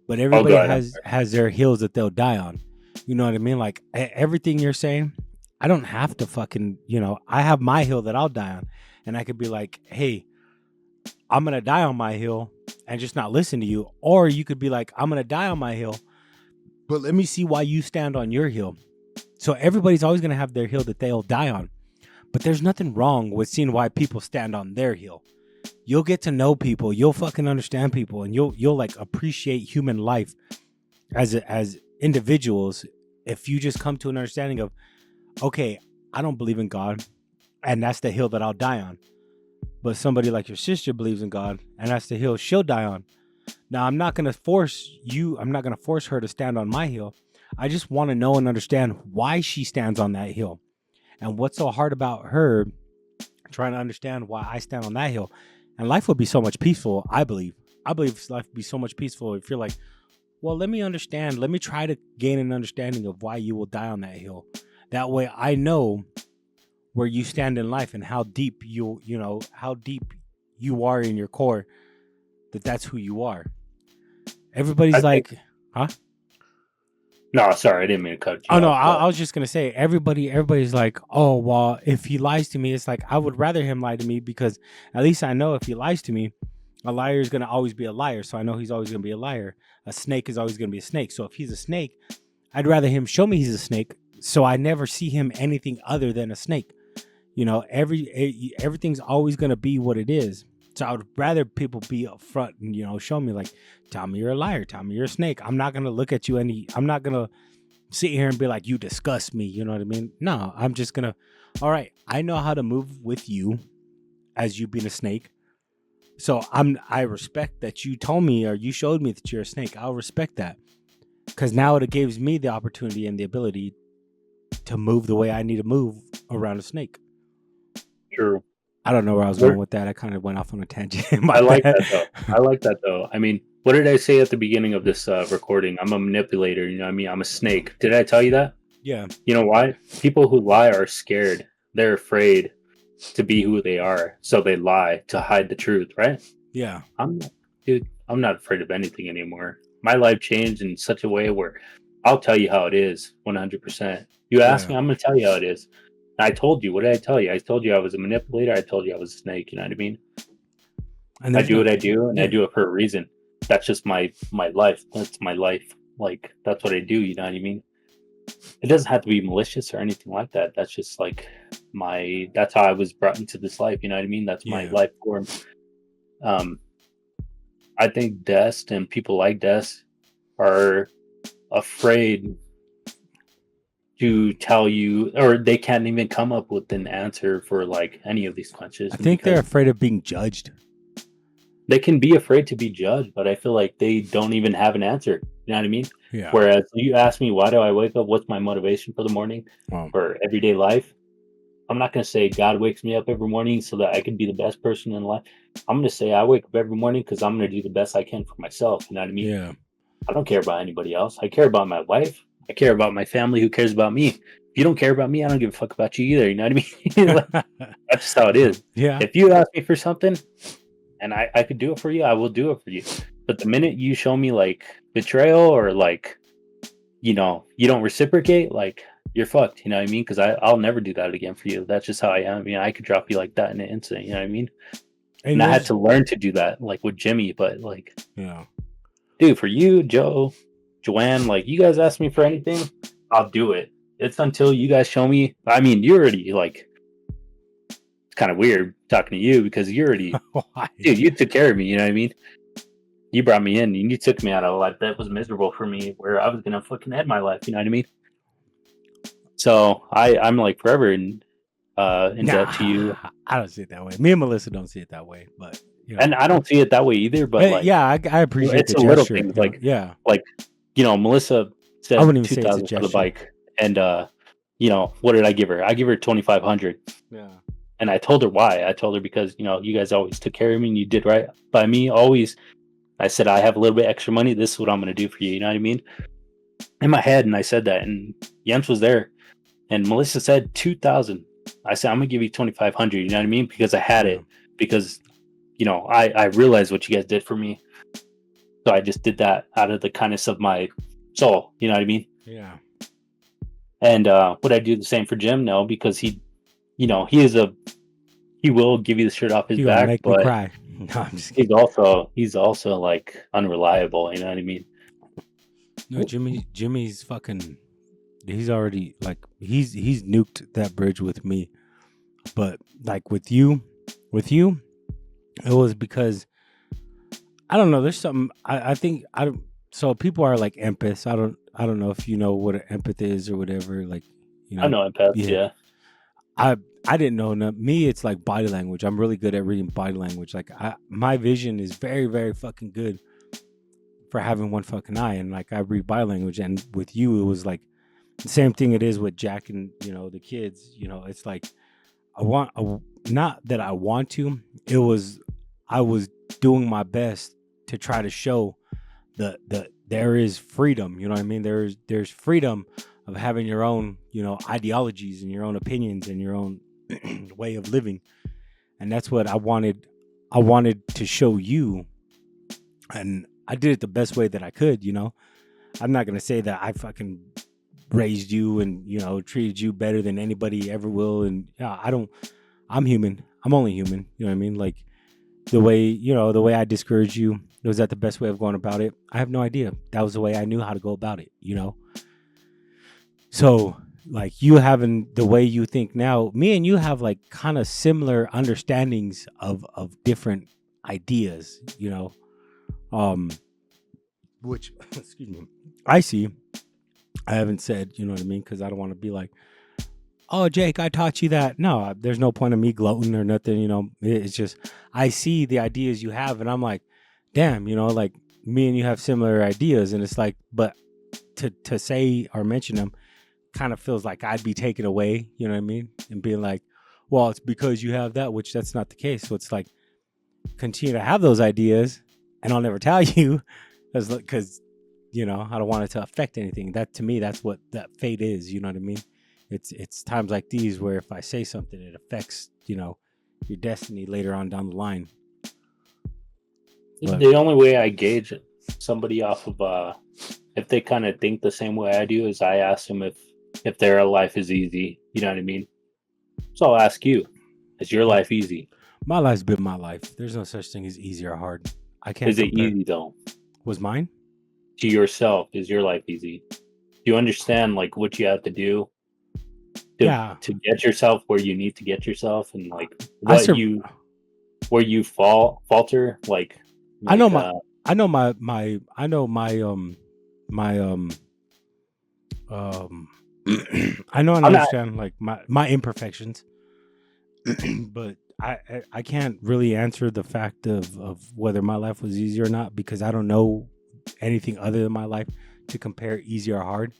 but everybody go ahead. has their hills that they'll die on. You know what I mean? Like everything you're saying, I don't have to fucking I have my hill that I'll die on, and I could be like, hey, I'm gonna die on my hill and just not listen to you, or you could be like, I'm gonna die on my hill, but let me see why you stand on your hill. So everybody's always gonna have their hill that they'll die on. But there's nothing wrong with seeing why people stand on their hill. You'll get to know people, you'll fucking understand people, and you'll like appreciate human life as individuals if you just come to an understanding of, okay, I don't believe in God, and that's the hill that I'll die on. But somebody like your sister believes in God, and that's the hill she'll die on. Now, I'm not going to force her to stand on my hill. I just want to know and understand why she stands on that hill. And what's so hard about her trying to understand why I stand on that hill. And life would be so much peaceful, I believe. I believe life would be so much peaceful if you're like, well, let me understand. Let me try to gain an understanding of why you will die on that hill. That way I know where you stand in life and how deep how deep you are in your core, that's who you are. Everybody's huh? No, sorry, I didn't mean to cut you Oh, no, off. I was just going to say, everybody's like, oh, well, if he lies to me, it's like, I would rather him lie to me because at least I know if he lies to me, a liar is going to always be a liar. So I know he's always going to be a liar. A snake is always going to be a snake. So if he's a snake, I'd rather him show me he's a snake so I never see him anything other than a snake. Everything's always going to be what it is. So I would rather people be upfront and, show me like, tell me you're a liar. Tell me you're a snake. I'm not going to look at you I'm not going to sit here and be like, you disgust me. You know what I mean? No, I'm just going to, all right, I know how to move with you as you being a snake. So I respect that you told me or you showed me that you're a snake. I'll respect that because now it gives me the opportunity and the ability to move the way I need to move around a snake. True. I don't know where I was going with that. I kind of went off on a tangent. I like that though. I mean, what did I say at the beginning of this recording? I'm a manipulator. You know what I mean? I'm a snake. Did I tell you that? Yeah. You know why? People who lie are scared. They're afraid to be who they are. So they lie to hide the truth, right? Yeah. I'm not afraid of anything anymore. My life changed in such a way where I'll tell you how it is 100%. You ask me, I'm going to tell you how it is. I told you. What did I tell you? I told you I was a manipulator. I told you I was a snake. You know what I mean? And I do what I do, and I do it for a reason. That's just my life. That's my life. Like, that's what I do. You know what I mean? It doesn't have to be malicious or anything like that. That's just like that's how I was brought into this life. You know what I mean? That's my life form. I think Dest and people like Dest are afraid to tell you, or they can't even come up with an answer for like any of these questions. I think they're afraid of being judged. They can be afraid to be judged, but I feel like they don't even have an answer. You know what I mean? Yeah. Whereas you ask me, why do I wake up? What's my motivation for the morning or everyday life? I'm not going to say God wakes me up every morning so that I can be the best person in life. I'm going to say I wake up every morning because I'm going to do the best I can for myself. You know what I mean? Yeah. I don't care about anybody else. I care about my wife. I care about my family. Who cares about me? If you don't care about me, I don't give a fuck about you either. You know what I mean? That's just how it is. Yeah. If you ask me for something and I could do it for you, I will do it for you. But the minute you show me like betrayal or like, you don't reciprocate, like you're fucked. You know what I mean? Because I'll never do that again for you. That's just how I am. I could drop you like that in an instant. You know what I mean? And I had to learn to do that, like with Jimmy. But like, dude, for you, Joe, Joanne, like you guys ask me for anything, I'll do it. It's until you guys show me. I mean, you're already like, it's kind of weird talking to you because you're already, dude, you took care of me. You know what I mean? You brought me in and you took me out of a life that was miserable for me where I was going to fucking end my life. You know what I mean? So I'm like forever in debt to you. I don't see it that way. Me and Melissa don't see it that way, but and I don't see it that way either. But like, I appreciate it's the a little gesture. thing. Like, Melissa said I wouldn't even say it's a 2,000 for the gesture. bike, and what did I give her? I give her 2,500. Yeah. And I told her why. I told her because you guys always took care of me and you did right by me always. I said I have a little bit extra money. This is what I'm going to do for you. You know what I mean? In my head, and I said that, and Jens was there, and Melissa said 2,000. I said I'm gonna give you 2,500. You know what I mean? Because I had it. Because I realized what you guys did for me. So I just did that out of the kindness of my soul. You know what I mean? Yeah. And would I do the same for Jim? No, because he will give you the shirt off his You gonna back, make me but cry. No, I'm just kidding. he's also like unreliable. You know what I mean? No, Jimmy's fucking. He's already like he's nuked that bridge with me, but like with you, it was because I don't know. There's something I think I don't. So people are like empaths. I don't know if you know what an empath is or whatever. Like I know empaths. Yeah. I I didn't know enough. Me, it's like body language. I'm really good at reading body language. Like my vision is very very fucking good for having one fucking eye, and like I read body language. And with you, it was like the same thing it is with Jack and the kids. It's like not that I want to. It was I was doing my best to try to show the there is freedom. You know what I mean? There's freedom of having your own ideologies and your own opinions and your own way of living, and that's what I wanted. I wanted to show you, and I did it the best way that I could. I'm not gonna say that I fucking raised you and treated you better than anybody ever will, and I don't. I'm human. I'm only human. You know what I mean? Like the way I discouraged you, was that the best way of going about it? I have no idea. That was the way I knew how to go about it. So like you having the way you think now, me and you have like kind of similar understandings of different ideas. Which excuse me, I see. I haven't said, you know what I mean? Because I don't want to be like, oh, Jake, I taught you that. No, there's no point of me gloating or nothing. It's just, I see the ideas you have and I'm like, damn, like me and you have similar ideas. And it's like, but to say or mention them kind of feels like I'd be taken away, you know what I mean? And being like, well, it's because you have that, which that's not the case. So it's like, continue to have those ideas and I'll never tell you because I don't want it to affect anything. That to me, that's what that fate is. You know what I mean? It's times like these where if I say something, it affects your destiny later on down the line. But the only way I gauge somebody off of if they kind of think the same way I do is I ask them if their life is easy. You know what I mean? So I'll ask you, is your life easy? My life's been my life. There's no such thing as easy or hard. I can't. Is it easy though? Was mine? To yourself, is your life easy? Do you understand like what you have to do to get yourself where you need to get yourself, and like where you falter? Like I know my I know I know and understand like my imperfections, but I can't really answer the fact of whether my life was easy or not because I don't know anything other than my life to compare easy or hard.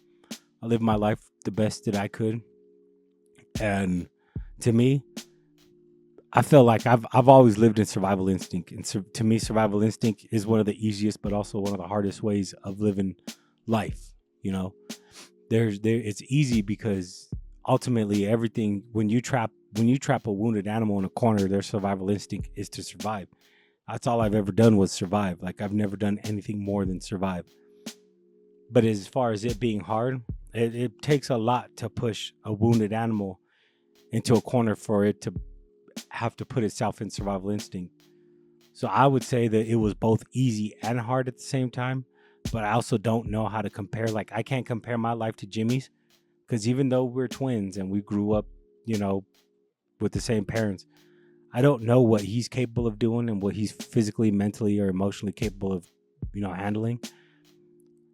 I lived my life the best that I could, and to me, I feel like I've always lived in survival instinct, and to me, survival instinct is one of the easiest, but also one of the hardest ways of living life. It's easy because ultimately everything when you trap a wounded animal in a corner, their survival instinct is to survive. That's all I've ever done was survive. Like I've never done anything more than survive. But as far as it being hard, it takes a lot to push a wounded animal into a corner for it to have to put itself in survival instinct. So I would say that it was both easy and hard at the same time. But I also don't know how to compare. Like I can't compare my life to Jimmy's because even though we're twins and we grew up, with the same parents, I don't know what he's capable of doing and what he's physically, mentally, or emotionally capable of, handling.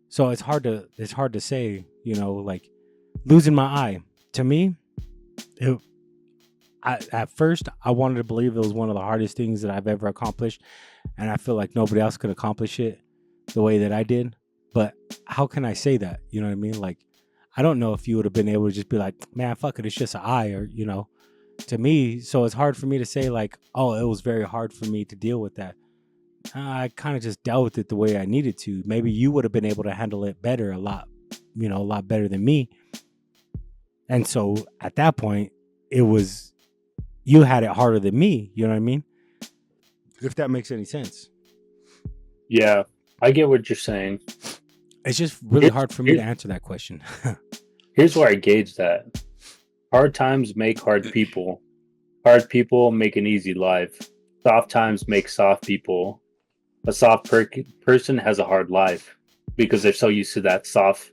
So it's hard to say, like losing my eye. To me, at first I wanted to believe it was one of the hardest things that I've ever accomplished, and I feel like nobody else could accomplish it the way that I did. But how can I say that? You know what I mean? Like, I don't know if you would have been able to just be like, man, fuck it, it's just an eye, or to me. So it's hard for me to say like, oh, it was very hard for me to deal with that. I kind of just dealt with it the way I needed to. Maybe you would have been able to handle it better, a lot better than me. And so at that point, it was, you had it harder than me. You know what I mean? If that makes any sense. Yeah, I get what you're saying. It's just really hard for me to Here's- answer that question. Here's where I gauge that. Hard times make hard people. Hard people make an easy life. Soft times make soft people. A soft person has a hard life because they're so used to that soft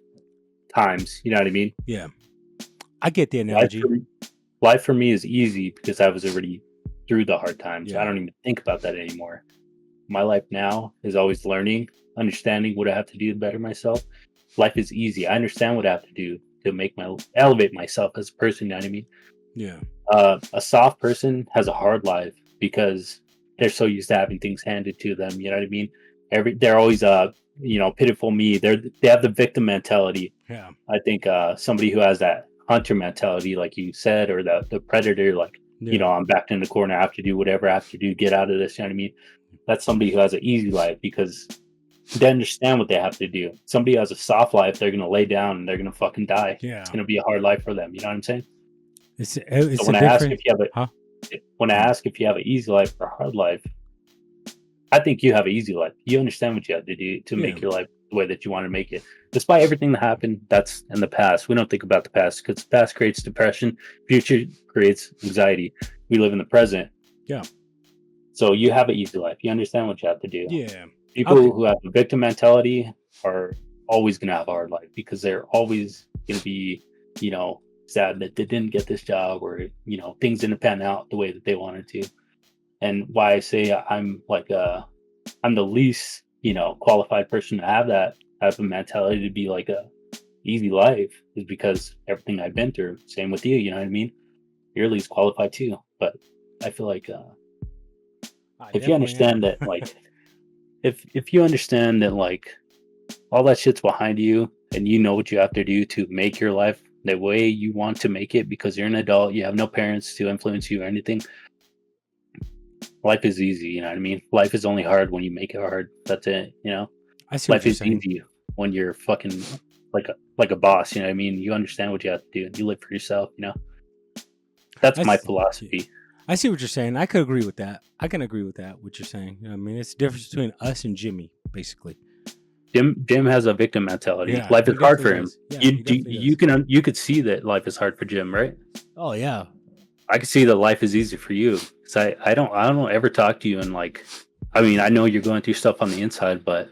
times. You know what I mean? Yeah. I get the Life analogy. for, life for me is easy because I was already through the hard times. Yeah. I don't even think about that anymore. My life now is always learning, understanding what I have to do to better myself. Life is easy. I understand what I have to do to elevate myself as a person. You know what I mean? Yeah. A soft person has a hard life because they're so used to having things handed to them. You know what I mean? They're always pitiful me. They have the victim mentality. Yeah. I think somebody who has that hunter mentality, like you said, or the predator, like I'm backed in the corner. I have to do whatever I have to do, get out of this. You know what I mean? That's somebody who has an easy life because they understand what they have to do. Somebody who has a soft life, they're gonna lay down and they're gonna fucking die. Yeah. It's gonna be a hard life for them. You know what I'm saying? It's So a when I ask different. if you have when I ask if you have an easy life or a hard life, I think you have an easy life. You understand what you have to do to make your life the way that you want to make it. Despite everything that happened, that's in the past. We don't think about the past because the past creates depression, future creates anxiety. We live in the present. Yeah. So you have an easy life. You understand what you have to do. Yeah. People who have a victim mentality are always going to have a hard life because they're always going to be, sad that they didn't get this job or, things didn't pan out the way that they wanted to. And why I say I'm the least, qualified person to have that type of mentality to be like a easy life is because everything I've been through. Same with you, you know what I mean? You're least qualified too. But I feel like if you understand that, like, if you understand that, like, all that shit's behind you and you know what you have to do to make your life the way you want to make it because you're an adult, you have no parents to influence you or anything. Life is easy, you know what I mean? Life is only hard when you make it hard. That's it, I see. Life is easy when you're fucking like a boss, you know what I mean? You understand what you have to do and you live for yourself, That's my philosophy. I see what you're saying. I could agree with that. I can agree with that, what you're saying. You know what I mean? It's the difference between us and Jimmy, basically. Jim has a victim mentality. Yeah, life is hard for him. Yeah, you could see that life is hard for Jim, right? Oh yeah. I can see that life is easy for you. Cause I don't ever talk to you and I know you're going through stuff on the inside, but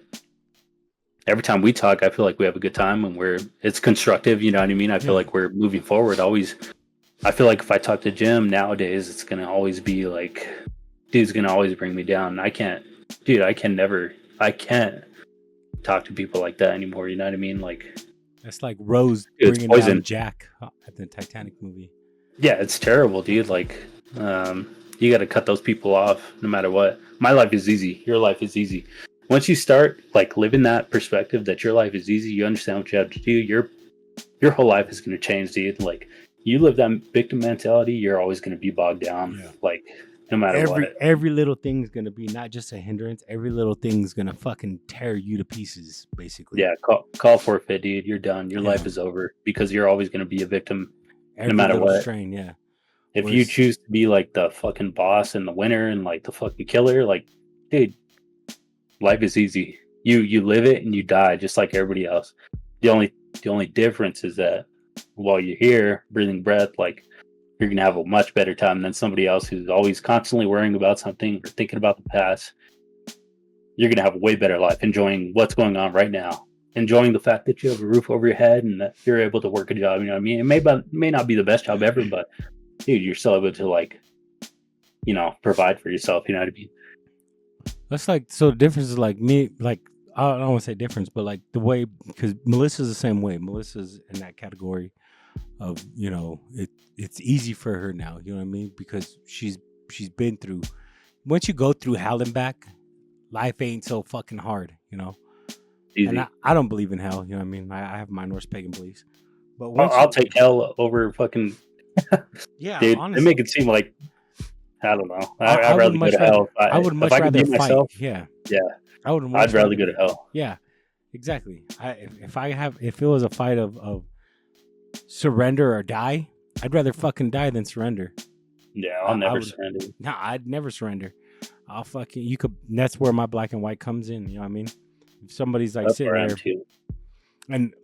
every time we talk, I feel like we have a good time and it's constructive. You know what I mean? I feel like we're moving forward. I feel like if I talk to Jim nowadays, it's gonna always be like, dude's gonna always bring me down. I can't talk to people like that anymore. You know what I mean? Like, that's like Rose it's bringing down Jack at the Titanic movie. Yeah, it's terrible, dude. Like, you got to cut those people off no matter what. My life is easy. Your life is easy. Once you start like living that perspective that your life is easy, you understand what you have to do. Your whole life is going to change, dude. Like, you live that victim mentality, you're always going to be bogged down. Yeah. Like, no matter what. Every little thing's going to be not just a hindrance. Every little thing's going to fucking tear you to pieces, basically. Yeah, call forfeit, dude. You're done. Your life is over because you're always going to be a victim. No matter what. Strain, yeah. If you choose to be like the fucking boss and the winner and like the fucking killer, like, dude, life is easy. You live it and you die just like everybody else. The only difference is that while you're here breathing breath, like, you're gonna have a much better time than somebody else who's always constantly worrying about something or thinking about the past. You're gonna have a way better life, enjoying what's going on right now. Enjoying the fact that you have a roof over your head and that you're able to work a job, you know what I mean? It may not be the best job ever, but dude, you're still able to, like, provide for yourself, you know what I mean? That's like, so the difference is like me, like, I don't want to say difference, but like the way, because Melissa's the same way. Melissa's in that category of, it's easy for her now, you know what I mean? Because she's been through, once you go through hell and back, life ain't so fucking hard, Easy. And I don't believe in hell, you know what I mean? I have my Norse pagan beliefs. But I'll take hell over fucking yeah, dude, honestly. they make it seem like, I don't know. I'd rather go to hell. I would much rather fight. Myself, yeah. I'd rather go to hell. Yeah, exactly. If it was a fight of surrender or die, I'd rather fucking die than surrender. Yeah, I'll never surrender. No, I'd never surrender. I'll fucking you could. That's where my black and white comes in. You know what I mean? If somebody's like That's sitting where I am there, too. and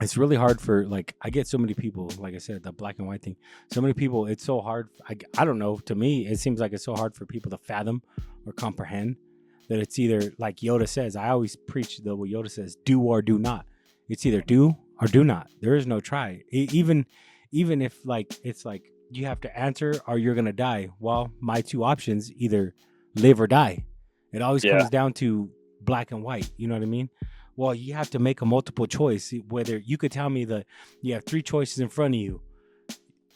it's really hard for like I get so many people. Like I said, the black and white thing. So many people. It's so hard. I don't know. To me, it seems like it's so hard for people to fathom or comprehend that it's either like Yoda says. I always preach the what Yoda says: do or do not. It's either do or do not. There is no try. Even if like it's like you have to answer or you're gonna die. Well, my two options either live or die. It always Yeah. comes down to black and white. You know what I mean? Well, you have to make a multiple choice. Whether you could tell me that you have three choices in front of you,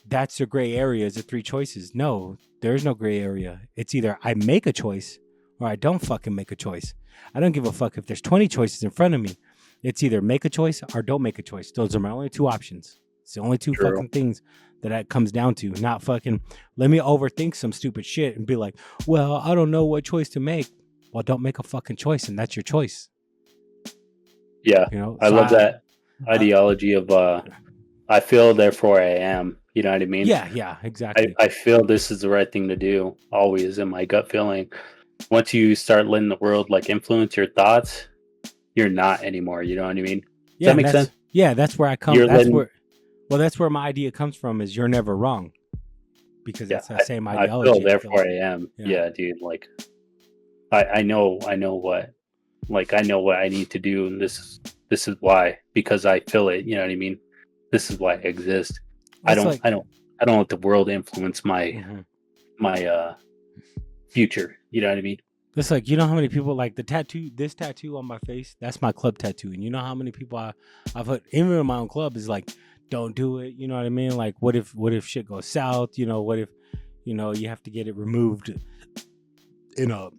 that's your gray area. Is the three choices? No, there's no gray area. It's either I make a choice or I don't fucking make a choice. I don't give a fuck if there's 20 choices in front of me. It's either make a choice or don't make a choice. Those are my only two options. It's the only two True. fucking things that comes down to. Not fucking let me overthink some stupid shit and be like, well, I don't know what choice to make. Well, don't make a fucking choice, and that's your choice. Yeah. You know, I love that ideology of I feel, therefore I am. You know what I mean? Yeah, exactly. I feel this is the right thing to do, always in my gut feeling. Once you start letting the world like influence your thoughts, you're not anymore. You know what I mean? Does that make sense? Yeah, that's where I come. You're That's letting- that's where my idea comes from. Is you're never wrong, because Yeah, it's that same I ideology. feel, therefore I am. Yeah. Yeah, dude. Like, I know what, like, I know what I need to do, and this is why, because I feel it. You know what I mean? This is why I exist. I don't let the world influence my my future. You know what I mean? It's like, you know how many people like this tattoo on my face? That's my club tattoo. And you know how many people I've heard, even in my own club, is like, don't do it. You know what I mean? Like, what if shit goes south? You know, what if, you know, you have to get it removed in a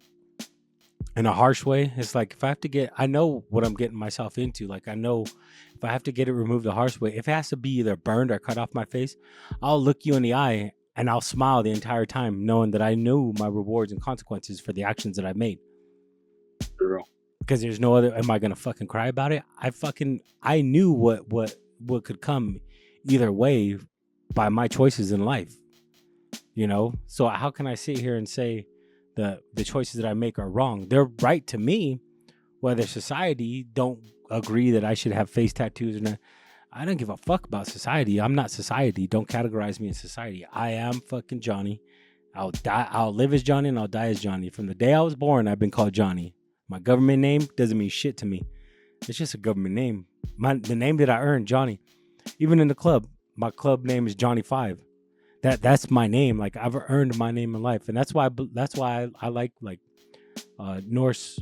harsh way? It's like, if I have to I know what I'm getting myself into. Like, I know if I have to get it removed the harsh way, if it has to be either burned or cut off my face, I'll look you in the eye and I'll smile the entire time, knowing that I knew my rewards and consequences for the actions that I made. True. Because there's no other. Am I gonna fucking cry about it? I knew what could come either way by my choices in life. You know, so how can I sit here and say the choices that I make are wrong? They're right to me. Whether society don't agree that I should have face tattoos or not, I don't give a fuck about society. I'm not society. Don't categorize me in society. I am fucking Johnny. I'll die. I'll live as Johnny and I'll die as Johnny. From the day I was born, I've been called Johnny. My government name doesn't mean shit to me. It's just a government name. The name that I earned, Johnny. Even in the club, my club name is Johnny 5. That's my name. Like, I've earned my name in life, and that's why I like Norse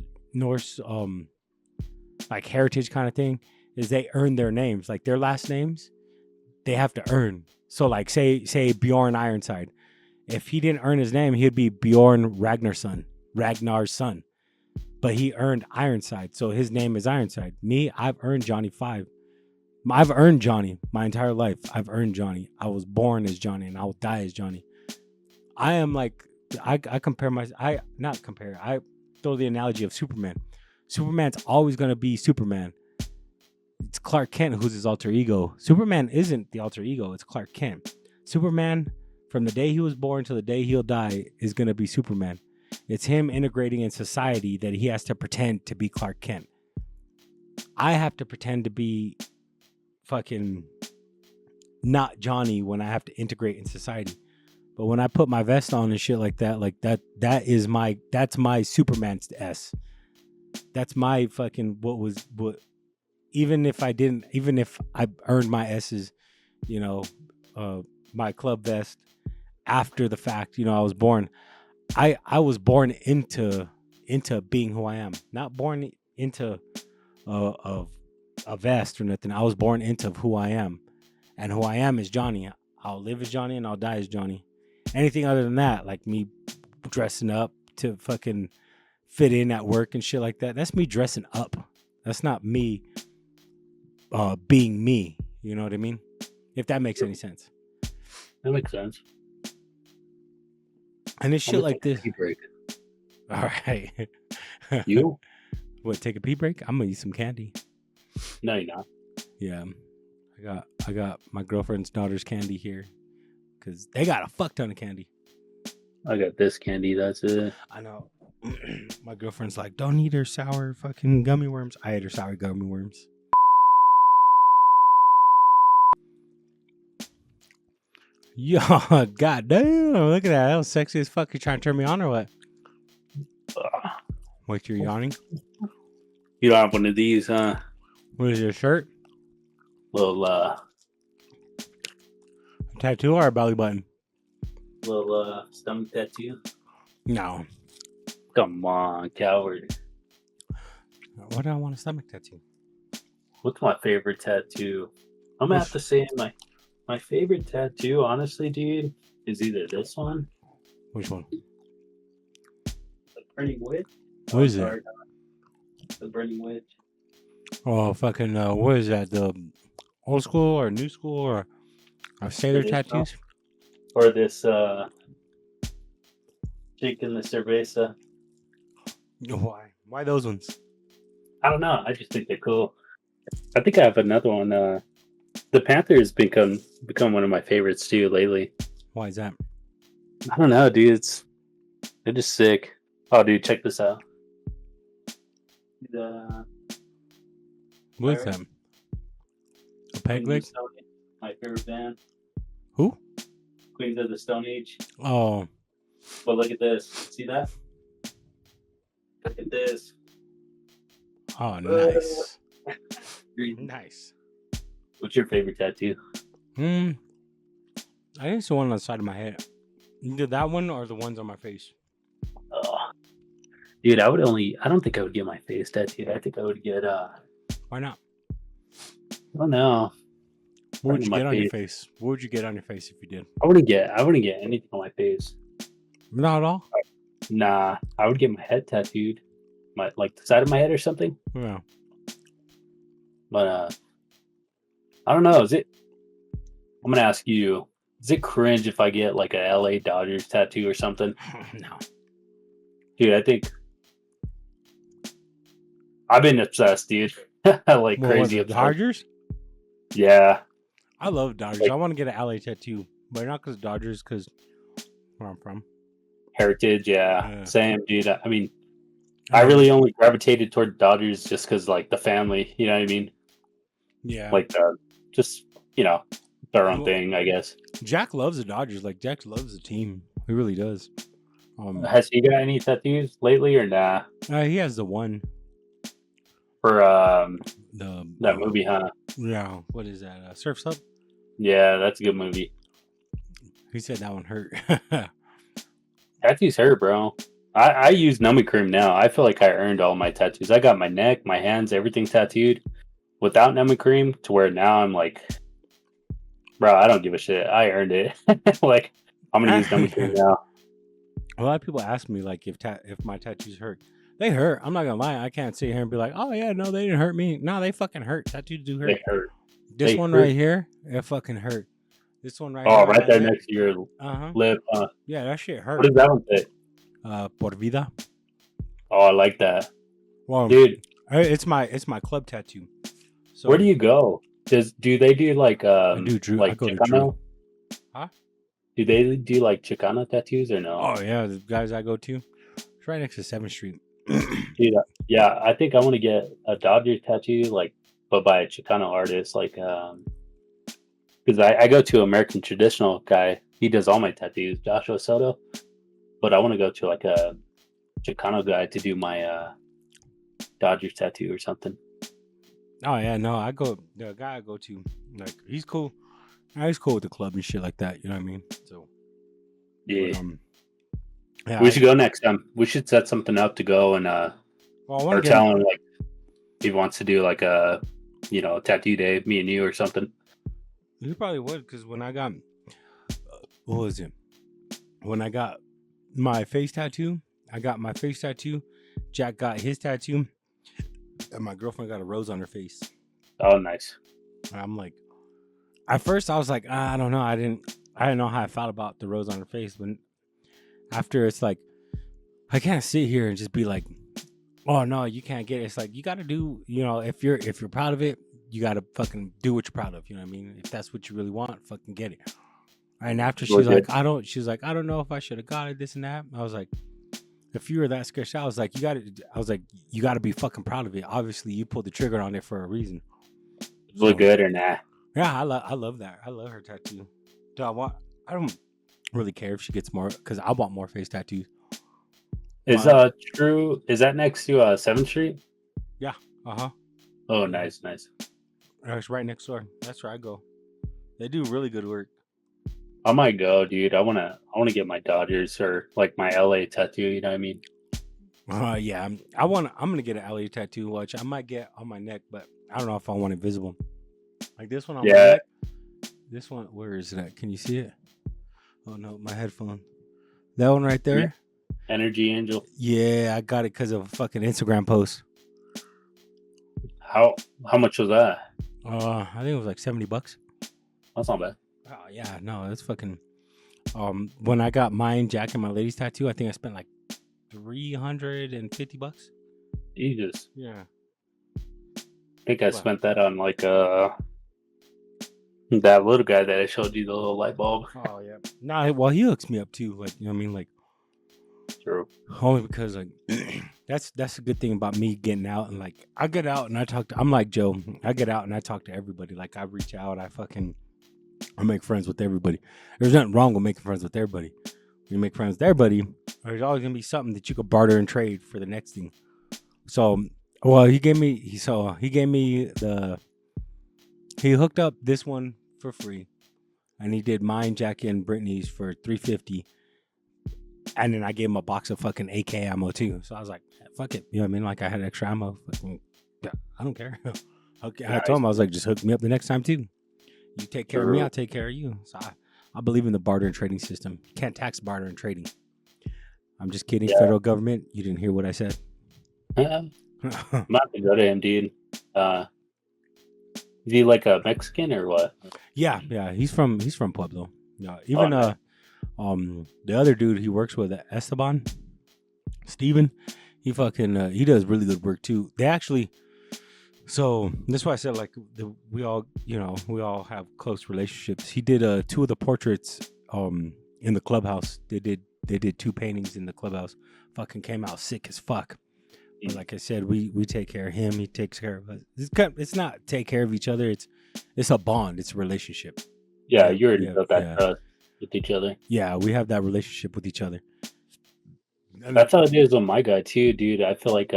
like heritage kind of thing. Is they earn their names, like their last names, they have to earn. So like say Bjorn Ironside, if he didn't earn his name, he'd be Bjorn Ragnar's son. But he earned Ironside, so his name is Ironside. Me, I've earned Johnny 5. I've earned Johnny my entire life. I've earned Johnny. I was born as Johnny, and I will die as Johnny. I am like, I throw the analogy of Superman. Superman's always going to be Superman. It's Clark Kent who's his alter ego. Superman isn't the alter ego. It's Clark Kent. Superman, from the day he was born to the day he'll die, is going to be Superman. It's him integrating in society that he has to pretend to be Clark Kent. I have to pretend to be fucking not Johnny when I have to integrate in society. But when I put my vest on and shit like that's my Superman's S. That's my fucking even if I earned my S's, you know, my club vest after the fact, you know, I was born. I was born into being who I am, not born into a vest or nothing. I was born into who I am, and who I am is Johnny. I'll live as Johnny and I'll die as Johnny. Anything other than that, like me dressing up to fucking fit in at work and shit like that, that's me dressing up. That's not me being me. You know what I mean? If that makes any sense. That makes sense. And it's shit like this. Pee break. All right. You? What? Take a pee break? I'm gonna eat some candy. No, you're not. Yeah, I got my girlfriend's daughter's candy here, because they got a fuck ton of candy. I got this candy. That's it. I know. My girlfriend's like, don't eat her sour fucking gummy worms. I ate her sour gummy worms. Yo, goddamn! Look at that. That was sexy as fuck. You trying to turn me on or what? Wait, you're yawning? You don't have one of these, huh? What is your shirt? Little Tattoo or a belly button? stomach tattoo. No. Come on, coward. What do I want a stomach tattoo? What's my favorite tattoo? I'm gonna have to say my favorite tattoo, honestly, dude, is either this one, Which one? the Burning Witch. What is it? The Burning Witch. Oh, fucking, what is that? The old school or new school or sailor Traditional. tattoos? Or this chick in the cerveza. Why? Why those ones? I don't know. I just think they're cool. I think I have another one. The Panther has become one of my favorites too lately. Why is that? I don't know, dude. They're just sick. Oh, dude, check this out. What is that? A peg leg? My favorite band. Who? Queens of the Stone Age. Oh, But look at this. See that? Look at this. oh, nice. Nice. What's your favorite tattoo? I think it's the one on the side of my head. Either that one or the ones on my face. Dude, I don't think I would get my face tattooed. I think I would get Why not? I don't know. What would you my get on your face. face? What would you get on your face if you did? I wouldn't get anything on my face. Not at all? Nah, I would get my head tattooed. Like the side of my head or something. Yeah. But I don't know. I'm gonna ask you, is it cringe if I get like a LA Dodgers tattoo or something? No. Dude, I think I've been obsessed, dude. Like What, crazy the obsessed. Dodgers? Yeah. I love Dodgers. Like- I want to get an LA tattoo, but not because Dodgers, because where I'm from. Heritage, yeah. Yeah. Same, dude. I mean, I really only gravitated toward Dodgers just because, like, the family, you know what I mean? Yeah. Like, just, their own Well- thing, I guess. Jack loves the Dodgers. Like, Jack loves the team. He really does. Has he got any tattoos lately or nah? He has the one. For The that movie, huh? Yeah. What is that? Surf's Up? Yeah, that's a good movie. He said that one hurt. Tattoos hurt, bro. I use numbing cream now. I feel like I earned all my tattoos. I got my neck, my hands, everything tattooed without numbing cream to where now I'm like, bro, I don't give a shit. I earned it. Like, I'm gonna use numbing cream now. A lot of people ask me like if my tattoos hurt. They hurt. I'm not gonna lie. I can't sit here and be like, oh yeah, no, they didn't hurt me. No, they fucking hurt. Tattoos do hurt. They hurt. This They one hurt. right here, it fucking hurt. This one right Oh, here. right there next to your Uh-huh. lip. Yeah, that shit hurt. What does that one say? Por vida. Oh, I like that, Well, dude. it's my club tattoo. So Where do you go? Do they do like I do Drew. I like go to Chicano? Drew. Huh? Do they do like Chicano tattoos or no? Oh yeah, the guys I go to. It's right next to 7th Street. Dude, yeah, I think I want to get a Dodgers tattoo, like, but by a Chicano artist, like, because I go to American Traditional guy. He does all my tattoos, Joshua Soto. But I want to go to like a Chicano guy to do my Dodgers tattoo or something. Oh yeah, no, the guy I go to, like, he's cool. He's cool with the club and shit like that. You know what I mean? So Yeah, but, yeah. we should go next time. We should set something up to go and Well, I or want to tell him like he wants to do like a tattoo day, me and you or something. You probably would, because when I got, what was it? When I got my face tattoo, Jack got his tattoo, and my girlfriend got a rose on her face. Oh, nice. And I'm like, at first I was like, I don't know, I didn't know how I felt about the rose on her face, but after it's like, I can't sit here and just be like, oh no, you can't get it. It's like you got to do, if you're proud of it, you got to fucking do what you're proud of. You know what I mean? If that's what you really want, fucking get it. And after Really good. she was like, I don't know if I should have got it, this and that. I was like, if you were that sketched out, you gotta be fucking proud of it. Obviously, you pulled the trigger on it for a reason. Look good or nah? Yeah, I love that. I love her tattoo. Do I don't really care if she gets more because I want more face tattoos. Is true? Is that next to 7th Street? Yeah. Uh-huh. Oh, nice. It's right next door. That's where I go. They do really good work. I might go, dude. I wanna get my Dodgers or like my LA tattoo. You know what I mean? Yeah. I'm gonna get an LA tattoo. Watch. I might get on my neck, but I don't know if I want it visible. Like this one on my neck. This one, where is it at? Can you see it? Oh no, my headphone. That one right there. Energy Angel. Yeah, I got it because of a fucking Instagram post. How much was that? I think it was like $70. That's not bad. Oh yeah, no, it's fucking. When I got mine, Jack, and my lady's tattoo, I think I spent like $350. Jesus. Yeah. I think I spent that on like that little guy that I showed you, the little light bulb. Oh yeah. Nah, well he hooks me up too. Like, you know what I mean? Like, true. Only because like that's a good thing about me getting out, and like I get out and I talk to. I'm like Joe. I get out and I talk to everybody. Like I reach out. I make friends with everybody. There's nothing wrong with making friends with everybody. When you make friends with everybody, there's always gonna be something that you could barter and trade for the next thing. So, well, he hooked up this one for free, and he did mine, Jackie, and Brittany's for $350. And then I gave him a box of fucking AK ammo too. So I was like, fuck it. You know what I mean? Like I had extra ammo. Fucking, yeah, I don't care. Okay. I told him, I was like, just hook me up the next time too. You take care of me, I'll take care of you. So I believe in the barter and trading system. You can't tax barter and trading. I'm just kidding. Yeah. Federal government, you didn't hear what I said. I'm not to go to him, dude. Is he like a Mexican or what? Yeah. He's from Pueblo. Yeah. Even the other dude he works with, Esteban, Steven, he fucking he does really good work too. They actually, so that's why I said like we all have close relationships. He did 2 of the portraits in the clubhouse. They did 2 paintings in the clubhouse. Fucking came out sick as fuck. But like I said, we take care of him. He takes care of us. It's not take care of each other. It's a bond. It's a relationship. Yeah, you already built that trust with each other. Yeah, we have that relationship with each other. That's how it is with my guy too, dude. I feel like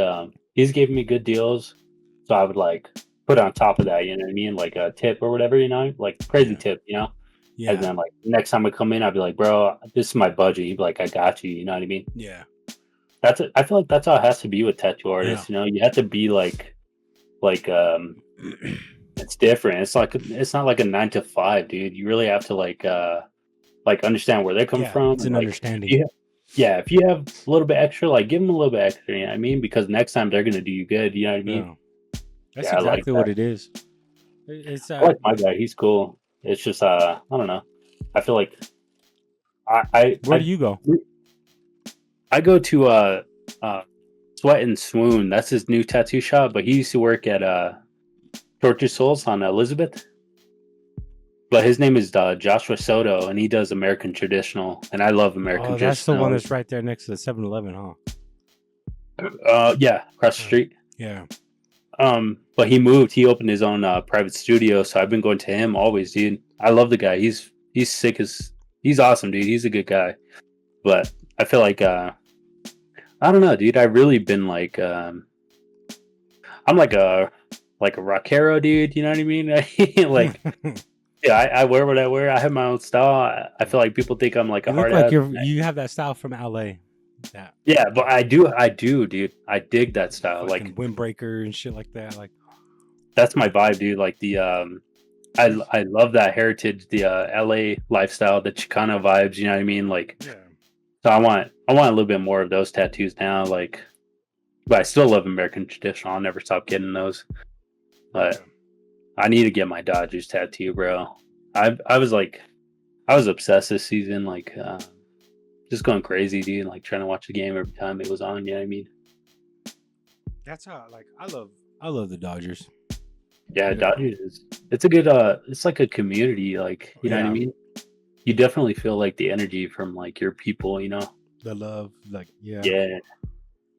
he's giving me good deals, so I would like put on top of that. You know what I mean? Like a tip or whatever. You know, like crazy tip. You know. Yeah. And then like next time I come in, I'd be like, bro, this is my budget. He'd be like, I got you. You know what I mean? Yeah. I feel like that's how it has to be with tattoo artists. You know, you have to be like it's different. It's not like a 9 to 5, dude. You really have to like understand where they're coming from. It's an understanding. If you have a little bit extra, like give them a little bit extra. You know what I mean? Because next time they're gonna do you good. You know what I mean? Yeah. That's exactly what it is. It's I like my guy. He's cool. It's just I don't know. I feel like where do you go? I go to Sweat and Swoon. That's his new tattoo shop, but he used to work at Torture Souls on Elizabeth. But his name is Joshua Soto, and he does American Traditional, and I love American Traditional. That's the one that's right there next to the 7-Eleven, huh? Yeah, across the street. Yeah. But he moved. He opened his own private studio, so I've been going to him always, dude. I love the guy. He's sick as he's awesome, dude. He's a good guy. But I feel like I don't know, dude. I've really been like I'm like a rockero, dude. You know what I mean? Like, yeah, I wear what I wear. I have my own style. I feel like people think I'm like a hard ass. You have that style from LA. Yeah, but I do, dude. I dig that style, fucking like windbreaker and shit like that. Like, that's my vibe, dude. Like the I love that heritage, the LA lifestyle, the Chicano vibes. You know what I mean? Like, yeah. So I want a little bit more of those tattoos now. Like, but I still love American Traditional. I'll never stop getting those. But I need to get my Dodgers tattoo, bro. I was obsessed this season. Like, just going crazy, dude. Like trying to watch the game every time it was on. You know what I mean? That's how I love the Dodgers. Yeah, Dodgers it's a good it's like a community, like you know what I mean? you definitely feel like the energy from like your people, you know. The love, like, yeah. Yeah.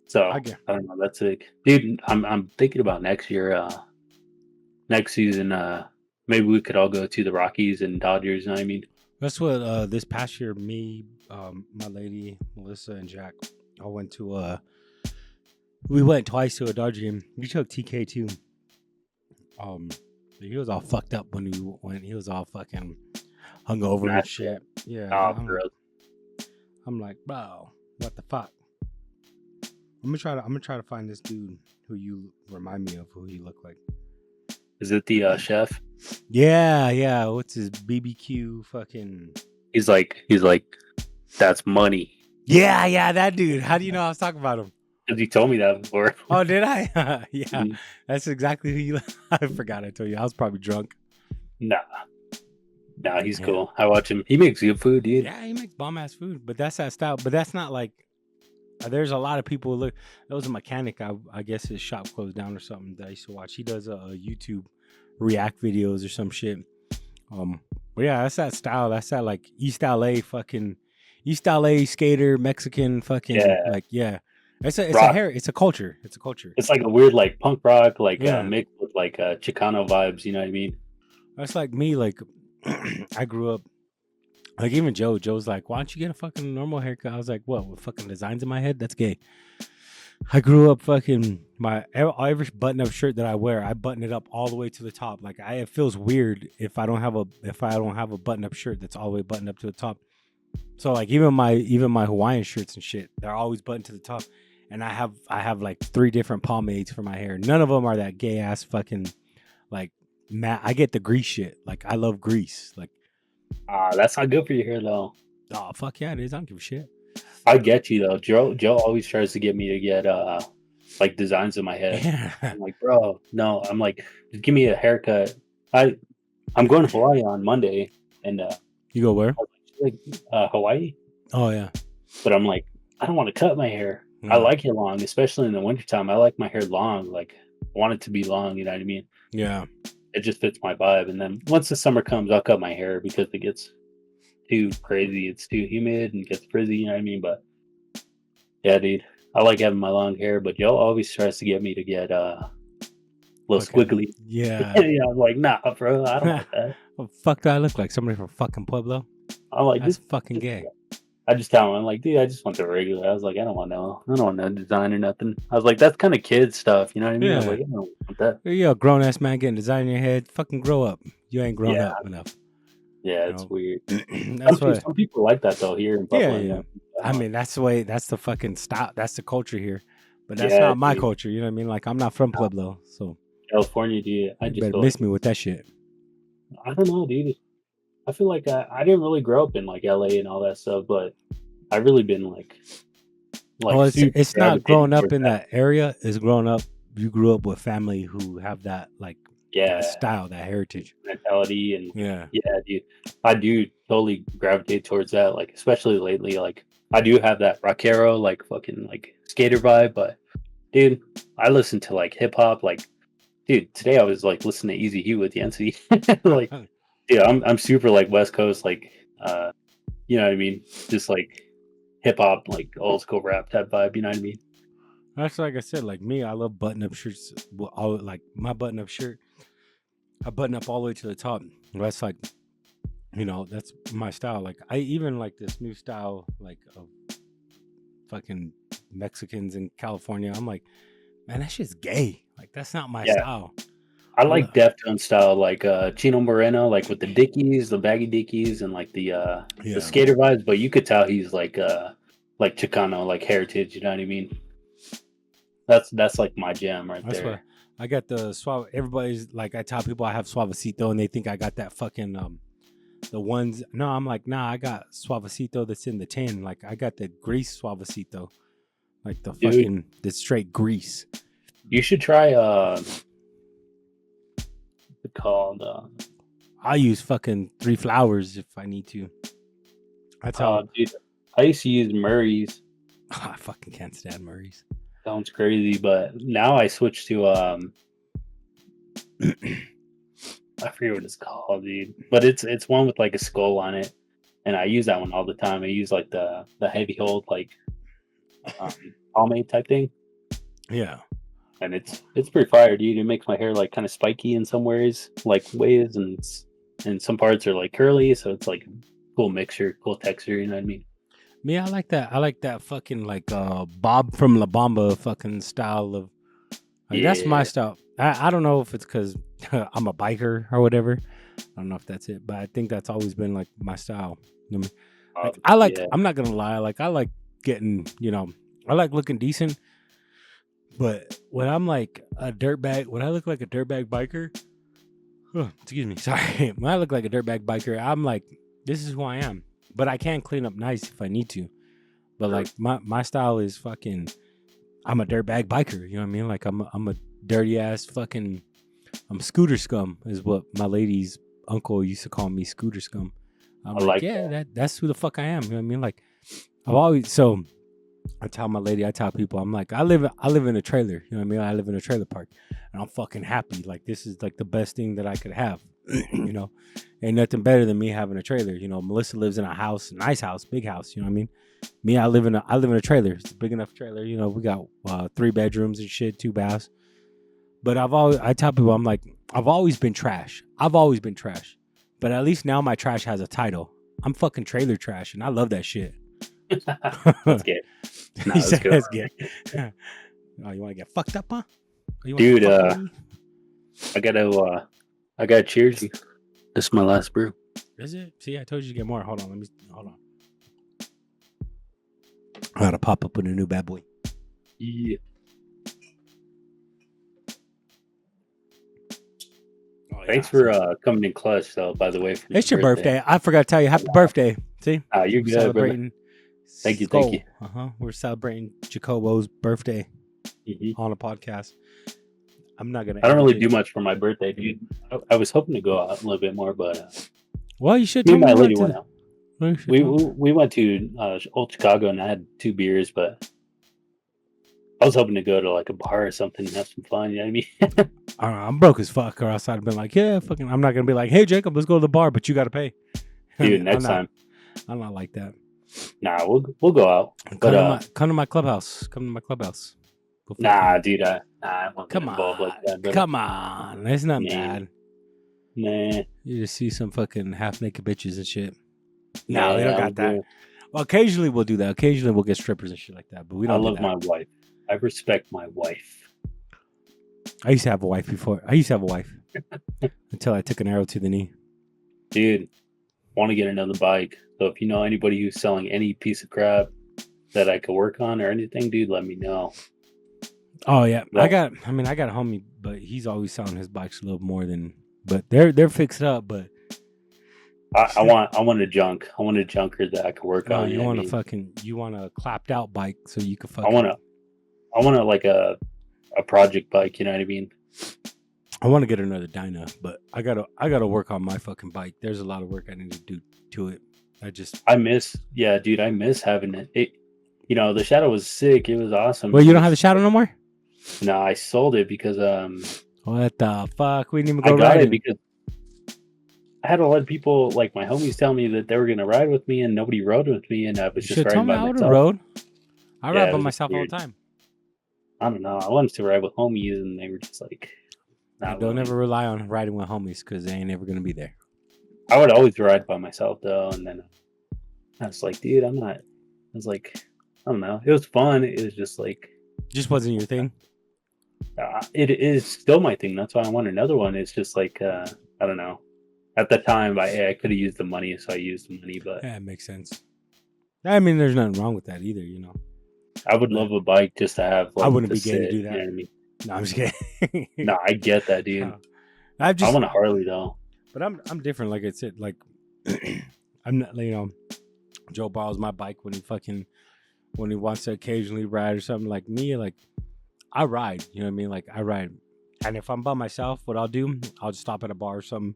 So I get. I don't know. That's it, dude. I'm thinking about next year, next season. Maybe we could all go to the Rockies and Dodgers. You know what I mean? That's what this past year, me, my lady Melissa and Jack, all went to. We went twice to a Dodger game. We took TK too. He was all fucked up when we went. He was all fucking hungover and shit. Yeah, For real. I'm like, bro, what the fuck? I'm gonna try to find this dude who you remind me of, who he looked like. Is it the chef? Yeah. What's his BBQ fucking? He's like, that's money. Yeah, that dude. How do you know I was talking about him? Because you told me that before. Oh, did I? Yeah, Mhm. that's exactly who you. I forgot. I told you I was probably drunk. Nah, he's Yeah. cool. I watch him. He makes good food, dude. Yeah, he makes bomb ass food, but that's that style. But that's not like. There's a lot of people who look. That was a mechanic. I guess his shop closed down or something that I used to watch. He does YouTube react videos or some shit. But yeah, that's that style. That's that like East LA skater Mexican fucking like yeah. It's a hair. It's a culture. It's a culture. It's like a weird like punk rock like Yeah. mixed with like Chicano vibes. You know what I mean? That's like me. Like I grew up. Like even Joe's like, why don't you get a fucking normal haircut? I was like, what, with fucking designs in my head? That's gay. I grew up fucking every button up shirt that I wear, I button it up all the way to the top. Like it feels weird if I don't have a button up shirt that's all the way buttoned up to the top. So like even my Hawaiian shirts and shit, they're always buttoned to the top. And I have like 3 different pomades for my hair. None of them are that gay ass fucking like matte. I get the grease shit. Like I love grease. Like that's not good for your hair though. oh fuck yeah, it is. I don't give a shit. I get you though. Joe always tries to get me to get like designs in my head. Yeah. I'm like, bro, no. I'm like, just give me a haircut. I'm going to Hawaii on Monday, and You go where? like Hawaii. Oh yeah. But I'm like, I don't want to cut my hair. I like it long, especially in the wintertime. I like my hair long. Like, I want it to be long. You know what I mean? Yeah. It just fits my vibe. And then once the summer comes, I'll cut my hair because it gets too crazy. It's too humid and gets frizzy. You know what I mean? But yeah, dude, I like having my long hair. But Joe always tries to get me to get a little squiggly. Yeah. Yeah, I'm like, nah, bro, I don't like that. What the fuck do I look like? Somebody from fucking Pueblo? I'm like, That's this fucking gay. I just tell him, I'm like, dude, I just want the regular. I was like, I don't want no design or nothing. I was like, that's kind of kid stuff, you know what I mean? I was Yeah. like, I don't want that. You're a grown ass man getting design in your head. Fucking grow up. You ain't grown up enough. Yeah, You it's know? weird. That's what. Some people like that though here in Buffalo. Yeah. You know? I mean, that's the way. That's the fucking style. That's the culture here. But that's Yeah, not my dude. culture. You know what I mean? Like I'm not from Pueblo, so California, dude. I you just better feel miss me with that shit. I don't know, dude. I feel like I didn't really grow up in like LA and all that stuff, but I've really been like Well, super it's not gravitated growing up towards in that area. It's growing up. You grew up with family who have that like that style, that heritage. mentality and Yeah. yeah, dude. I do totally gravitate towards that, like especially lately. Like I do have that rockero, like fucking like skater vibe, but dude, I listen to like hip hop. Like, dude, today I was like listening to Easy Hugh with Yancey. Like, dude, I'm super like West Coast, like you know what I mean? Just like hip hop, like old school rap type vibe, you know what I mean? That's like I said, like me, I love button up shirts. Well, like my button up shirt, I button up all the way to the top. That's like, you know, that's my style. Like I even like this new style, like of fucking Mexicans in California. I'm like, man, that shit's gay. Like that's not my style. I like Deftone style, like Chino Moreno, like with the Dickies, the baggy Dickies, and like the skater vibes. But you could tell he's like Chicano, like heritage. You know what I mean? That's like my jam right That's there. why I got the suave. Everybody's like, I tell people I have Suavecito, and they think I got that fucking the ones. No, I'm like, nah, I got Suavecito that's in the tin. Like I got the grease Suavecito, like the fucking the straight grease. You should try what's it called? I use fucking 3 Flowers if I need to. That's how. Dude, I used to use Murray's. I fucking can't stand Murray's. Sounds crazy, but now I switched to I forget what it's called, dude. But it's one with like a skull on it, and I use that one all the time. I use like the heavy hold like pomade type thing, Yeah. and it's pretty fire, dude. It makes my hair like kind of spiky in some ways, and some parts are like curly, so it's like a cool mixture, cool texture. You know what I mean? Me, I like that. I like that fucking like Bob from La Bamba fucking style of. Like, that's my Yeah. style. I don't know if it's because I'm a biker or whatever. I don't know if that's it, but I think that's always been like my style. You know what I mean? Like, I like. Yeah. I'm not gonna lie. Like I like getting. I like looking decent. But when I'm like a dirtbag, when I look like a dirtbag biker, excuse me, sorry. When I look like a dirtbag biker, I'm like, this is who I am. But I can clean up nice if I need to. But like my style is fucking. I'm a dirtbag biker. You know what I mean? Like I'm a dirty ass fucking. I'm scooter scum is what my lady's uncle used to call me, scooter scum. I'm like, yeah, that's who the fuck I am. You know what I mean? Like I've always so. I tell my lady, I tell people, I'm like, I live in a trailer. You know what I mean? I live in a trailer park, and I'm fucking happy. Like this is like the best thing that I could have. You know, ain't nothing better than me having a trailer. You know, Melissa lives in a house, nice house, big house. You know what I mean? Me, I live in a trailer. It's a big enough trailer. You know, we got 3 bedrooms and shit, 2 baths. But I tell people, I'm like, I've always been trash. But at least now my trash has a title. I'm fucking trailer trash, and I love that shit. That's good. No, He that's said good. that's good. Oh, you want to get fucked up, huh? Dude, I gotta cheers you. This is my last brew. Is it? See, I told you to get more. Hold on. I gotta pop up with a new bad boy. Yeah. Oh, yeah. Thanks for coming in clutch, though. By the way, for It's your birthday. I forgot to tell you, happy birthday. See, you're we're good, celebrating. Thank you. We're celebrating Jacobo's birthday Mm-hmm. on a podcast. I'm not gonna. I don't really do much for my birthday, dude. I was hoping to go out a little bit more, but Well, you should. me Tell and my me lady went out. We went to Old Chicago, and I had 2 beers, but I was hoping to go to like a bar or something and have some fun. You know what I mean? I don't know, I'm broke as fuck, or else I'd have been like, yeah, fucking. I'm not gonna be like, hey, Jacob, let's go to the bar, but you gotta pay. Dude, next time. I'm not like that. Nah, we'll go out. Come to my clubhouse. Nah, dude, I won't Come get involved like that. Brother. Come on. It's not bad. Nah. You just see some fucking half naked bitches and shit. No, we don't got that. Well, occasionally we'll do that. Occasionally we'll get strippers and shit like that, but we don't. I love my wife. I respect my wife. I used to have a wife before. Until I took an arrow to the knee. Dude, want to get another bike. So if you know anybody who's selling any piece of crap that I could work on or anything, dude, let me know. Oh yeah, Well, I got a homie, but he's always selling his bikes a little more than. But they're fixed up. But I want a junk. I want a junker that I could work on. You want a clapped out bike so you can fucking. I want like a project bike. You know what I mean? I want to get another Dyna, but I gotta work on my fucking bike. There's a lot of work I need to do to it. I miss having it. The Shadow was sick. It was awesome. Well, you don't have the Shadow no more? No, I sold it because what the fuck? We didn't even go I got riding. it because I had a lot of people, like my homies, tell me that they were gonna ride with me, and nobody rode with me, and I was just riding by myself. Rode. I ride by myself all the time. I don't know. I wanted to ride with homies, and they were just like, don't ever rely on riding with homies because they ain't ever gonna be there. I would always ride by myself though, and then I was like, dude, I'm not. I was like, I don't know. It was fun. It was just like, just wasn't your thing. It is still my thing. That's why I want another one. It's just like, I don't know. At the time, I could have used the money, so I used the money. But yeah, it makes sense. I mean, there's nothing wrong with that either, I would love a bike just to have. Like, I wouldn't be gay to do that. You know what I mean? No, I'm just kidding. No, I get that, dude. No. I want a Harley though. But I'm different. Like I said, like I'm not. Joe borrows my bike when he wants to occasionally ride or something. Like me, like I ride. You know what I mean? Like I ride. And if I'm by myself, what I'll do, I'll just stop at a bar or something,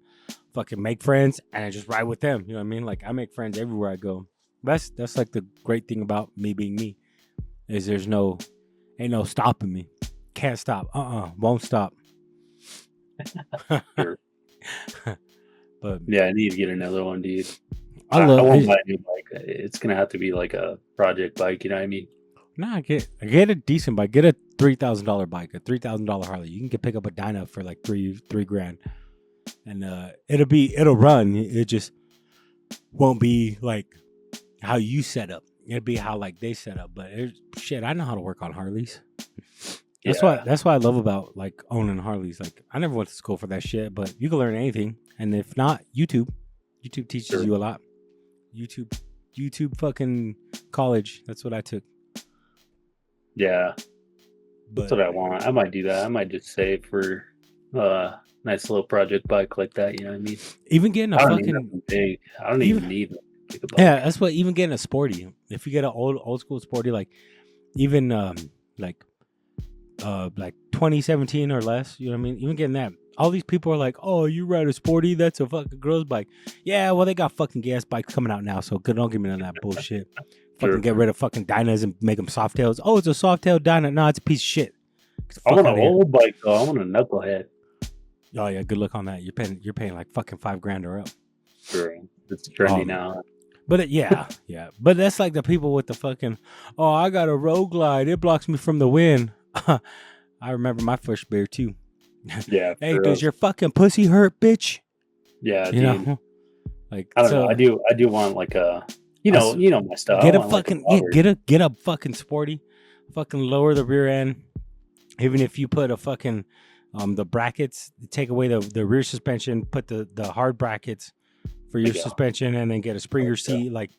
fucking make friends, and I just ride with them. You know what I mean? Like I make friends everywhere I go. That's like the great thing about me being me, is ain't no stopping me. Can't stop. Won't stop. Sure. But yeah, I need to get another one, dude. I I love won't it. buy a new bike. It's gonna have to be like a project bike. You know what I mean? Nah, get a decent bike. Get a $3,000 bike, a $3,000 Harley. You can pick up a Dyna for like three grand, and it'll run. It just won't be like how you set up. It'll be how like they set up. But shit, I know how to work on Harleys. That's why I love about like owning Harleys. Like I never went to school for that shit, but you can learn anything. And if not, YouTube teaches Sure. you a lot. YouTube fucking college. That's what I took. Yeah, But that's what I want. I might do that. I might just save for nice little project bike like that. You know what I mean? even getting a I don't need fucking nothing big. I don't even need a big bike. yeah, that's what even getting a sporty. If you get an old school sporty, like even like 2017 or less, you know what I mean? Even getting that. All these people are like, "Oh, you ride a sporty? That's a fucking girl's bike." Yeah, well, they got fucking gas bikes coming out now, so don't give me none of that bullshit. Sure. Fucking get rid of fucking Dynas and make them soft tails. Oh, it's a soft tail Dyna. No, it's a piece of shit. I want an old bike though. I want a knucklehead. Oh yeah, good luck on that. You're paying like fucking $5,000 or up. Sure, it's trendy now. But yeah. But that's like the people with the fucking, oh, I got a Road Glide. It blocks me from the wind. I remember my first beer too. Yeah. Hey, does your fucking pussy hurt, bitch? Yeah, You dude. know, like I don't know. I do want like a you know my stuff. Get I a want, like, fucking bobber. get a fucking sporty. Fucking lower the rear end. Even if you put a fucking the brackets, take away the rear suspension, put the hard brackets for your suspension, and then get a Springer seat. Like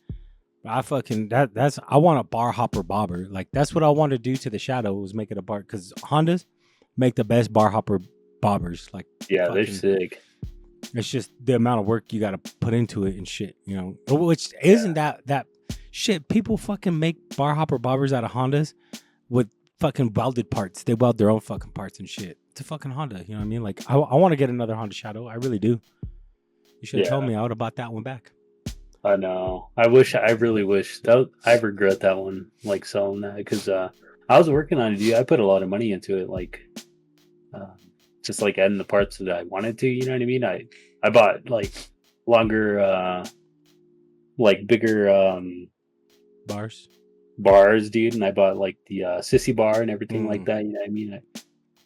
I fucking that's I want a bar hopper bobber. Like that's what I want to do to the Shadow was make it a bar because Hondas make the best bar hopper bobbers. Like Yeah, they're fucking, sick. it's just the amount of work you got to put into it and shit, you know. Which isn't that shit. People fucking make bar hopper bobbers out of Hondas with fucking welded parts. They weld their own fucking parts and shit. It's a fucking Honda, you know what I mean? Like I want to get another Honda Shadow. I really do. You should have told me. I would have bought that one back. I know. I really wish that. I regret that one, like selling that because I was working on it. Dude. I put a lot of money into it, like just like adding the parts that I wanted to. You know what I mean? I bought like longer, like bigger bars, dude, and I bought like the sissy bar and everything like that. You know what I mean?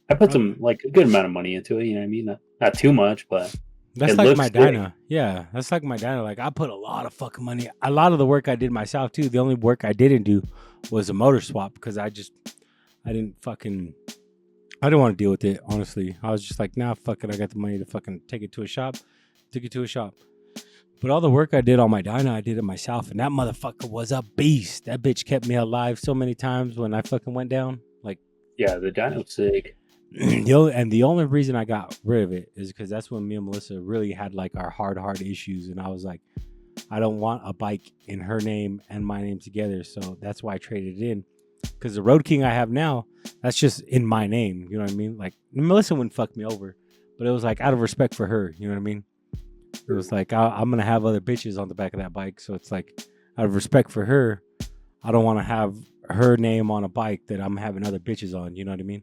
I put some like a good amount of money into it. You know what I mean? Not too much, but. That's like my Dyna. Yeah, that's like my Dyna. Like I put a lot of fucking money. A lot of the work I did myself too. The only work I didn't do was a motor swap because I didn't want to deal with it. Honestly, I was just like, nah, fuck it. I got the money to fucking take it to a shop. But all the work I did on my Dyna, I did it myself, and that motherfucker was a beast. That bitch kept me alive so many times when I fucking went down. Like, yeah, the Dyna was sick. The only reason I got rid of it is because that's when me and Melissa really had like our hard issues, and I was like, I don't want a bike in her name and my name together, so that's why I traded it in. Because the Road King I have now, that's just in my name. You know what I mean? Like Melissa wouldn't fuck me over, but it was like out of respect for her. You know what I mean? It was like I'm gonna have other bitches on the back of that bike, so it's like out of respect for her, I don't want to have her name on a bike that I'm having other bitches on. You know what I mean?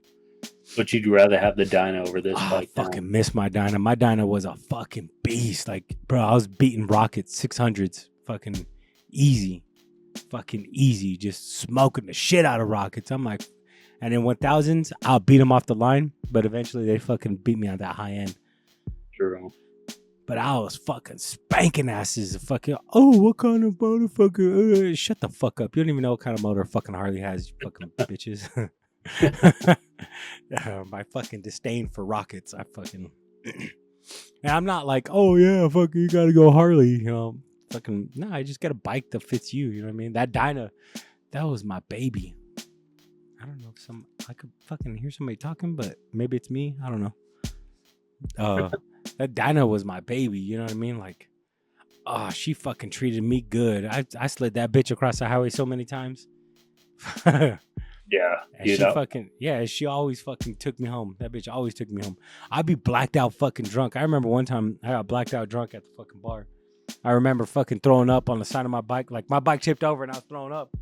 But you'd rather have the Dyna over this bike. I fucking miss my Dyna. My Dyna was a fucking beast. Like, bro, I was beating rockets, 600s, fucking easy. Just smoking the shit out of rockets. I'm like, and then 1000s, I'll beat them off the line, but eventually they fucking beat me on that high end. True. But I was fucking spanking asses. Fucking, oh, what kind of motherfucker? Shut the fuck up. You don't even know what kind of motor fucking Harley has, you fucking bitches. My fucking disdain for rockets. I fucking and I'm not like, oh yeah, fuck, you gotta go Harley, you know. Fucking no, I just get a bike that fits you, you know what I mean? That Dyna, that was my baby. I don't know if I could fucking hear somebody talking, but maybe it's me. I don't know. That Dyna was my baby, you know what I mean? Like, she fucking treated me good. I slid that bitch across the highway so many times. Yeah, and she always fucking took me home. That bitch always took me home. I'd be blacked out fucking drunk. I remember one time I got blacked out drunk at the fucking bar. I remember fucking throwing up on the side of my bike. Like my bike tipped over and I was throwing up.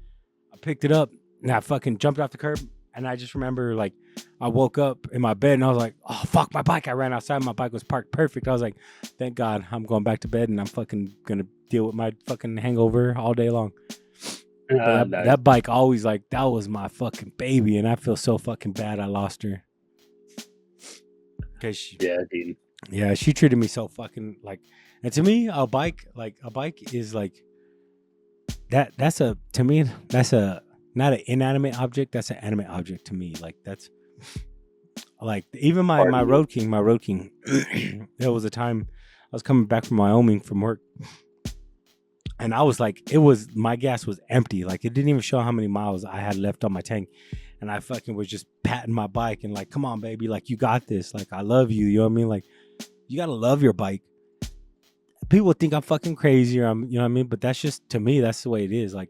I picked it up and I fucking jumped off the curb. And I just remember like I woke up in my bed and I was like, oh fuck my bike. I ran outside, my bike was parked perfect. I was like, thank God I'm going back to bed and I'm fucking gonna deal with my fucking hangover all day long. But Nice. that bike always like that was my fucking baby, and I feel so fucking bad I lost her. Cause Yeah, dude. yeah, she treated me so fucking like, and to me, a bike is like that. That's a to me that's a not an inanimate object. That's an animate object to me. Like that's like even my Road King. There was a time I was coming back from Wyoming from work. And I was like, my gas was empty. Like it didn't even show how many miles I had left on my tank. And I fucking was just patting my bike and like, come on, baby. Like you got this. Like I love you. You know what I mean? Like you got to love your bike. People think I'm fucking crazy or you know what I mean? But that's just, to me, that's the way it is. Like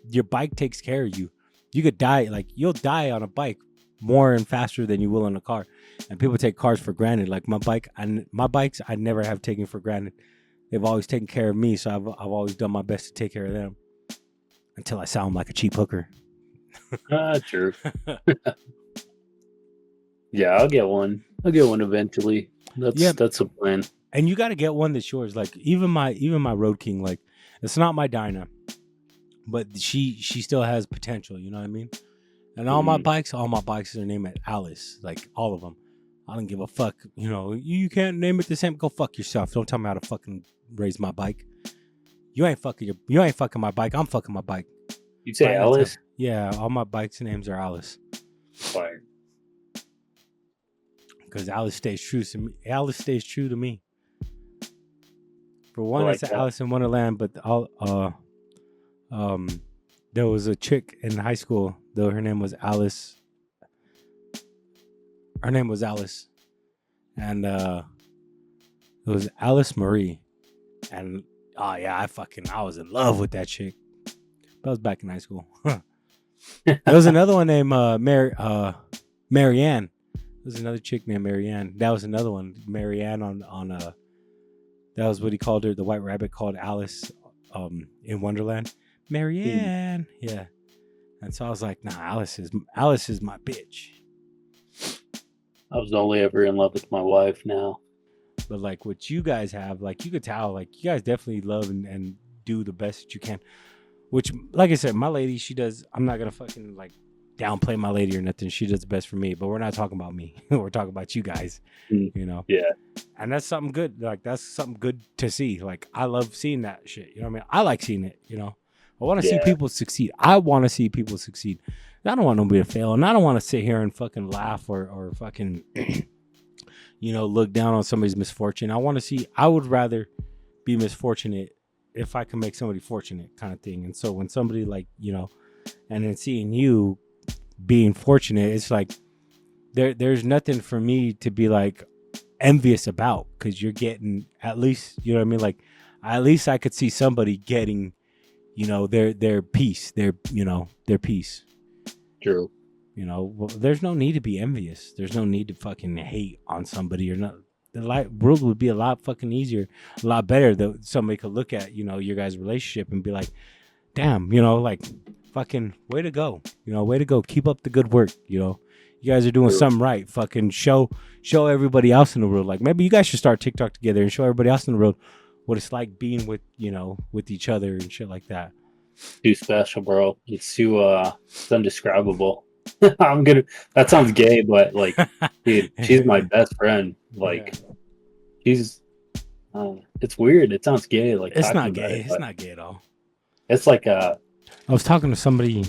your bike takes care of you. You could die. Like you'll die on a bike more and faster than you will in a car. And people take cars for granted. Like my bikes, I never have taken for granted. They've always taken care of me, so I've always done my best to take care of them until I sound like a cheap hooker. True. Yeah, I'll get one. I'll get one eventually. That's a plan. And you got to get one that's yours. Like even my Road King, like it's not my Dyna, but she still has potential. You know what I mean? And all my bikes are named at Alice, like all of them. I don't give a fuck. You know, you can't name it the same. Go fuck yourself. Don't tell me how to fucking raise my bike. You ain't fucking my bike. I'm fucking my bike. You say Alice? Yeah, all my bikes' names are Alice. Fire. Because Alice stays true to me. Alice stays true to me. For one, like it's Alice in Wonderland, but there was a chick in high school, though her name was Alice. Her name was Alice. And it was Alice Marie. And oh yeah, I was in love with that chick. That was back in high school. There was another one named Marianne. There was another chick named Marianne. That was another one. Marianne on that was what he called her. The White Rabbit called Alice in Wonderland. Marianne. Yeah. And so I was like, nah, Alice is my bitch. I was only ever in love with my wife now. But like what you guys have, like you could tell, like you guys definitely love and do the best that you can. Which, like I said, my lady, she does. I'm not gonna fucking like downplay my lady or nothing. She does the best for me. But we're not talking about me. We're talking about you guys. You know. Yeah. And that's something good. Like that's something good to see. Like I love seeing that shit. You know what I mean? I like seeing it. You know. I want to see people succeed. I want to see people succeed. I don't want nobody to fail, and I don't want to sit here and fucking laugh or fucking, you know, look down on somebody's misfortune. I would rather be misfortunate if I can make somebody fortunate, kind of thing. And so when somebody like, you know, and then seeing you being fortunate, it's like there's nothing for me to be like envious about, because you're getting, at least, you know what I mean? Like at least I could see somebody getting, you know, their peace, their peace. True. You know, well, there's no need to be envious. There's no need to fucking hate on somebody or not. The world would be a lot fucking easier, a lot better that somebody could look at, you know, your guys' relationship and be like, damn, you know, like fucking way to go. You know, way to go. Keep up the good work. You know, you guys are doing something right. Fucking show everybody else in the world. Like maybe you guys should start TikTok together and show everybody else in the world what it's like being with, you know, with each other and shit like that. Too special, bro. It's too it's indescribable. That sounds gay, but like, dude, she's my best friend. Like, she's it's weird. It sounds gay. Like, it's not gay. It's not gay at all. It's like I was talking to somebody.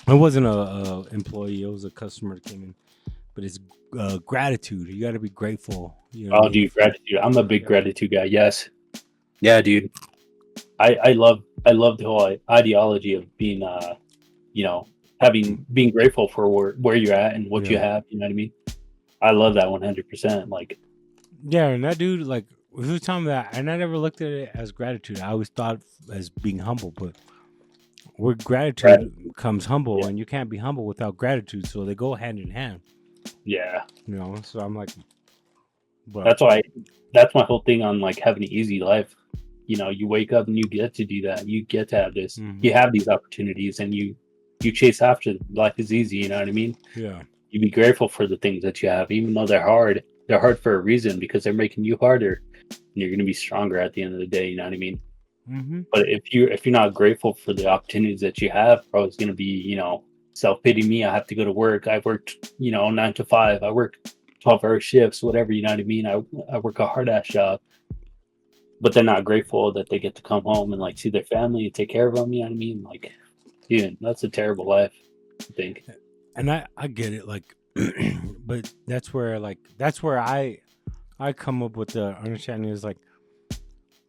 It wasn't a employee. It was a customer that came in. But it's gratitude. You got to be grateful. You know, dude, gratitude. I'm a big gratitude guy. Yes. Yeah, dude. I love the whole ideology of being you know, being grateful for where you're at and what you have. You know what I mean? I love that 100%. Like, yeah, and that dude, like, he was telling me that, and I never looked at it as gratitude. I always thought as being humble, but where gratitude comes humble, and you can't be humble without gratitude, so they go hand in hand. Yeah, you know. So I'm like, but that's my whole thing on like having an easy life. You know, you wake up and you get to do that. You get to have this. You have these opportunities, and you you chase after. Life is easy, you know what I mean? Yeah. You be grateful for the things that you have, even though they're hard. They're hard for a reason because they're making you harder, and you're gonna be stronger at the end of the day. You know what I mean? Mm-hmm. But if you're not grateful for the opportunities that you have, bro, it's gonna be, self pity me. I have to go to work. I worked, 9 to 5. I work 12-hour shifts, whatever. You know what I mean? I work a hard ass job, but they're not grateful that they get to come home and like see their family and take care of them. You know what I mean? Like, dude, that's a terrible life, I think. And I get it, like, but that's where I come up with the understanding is like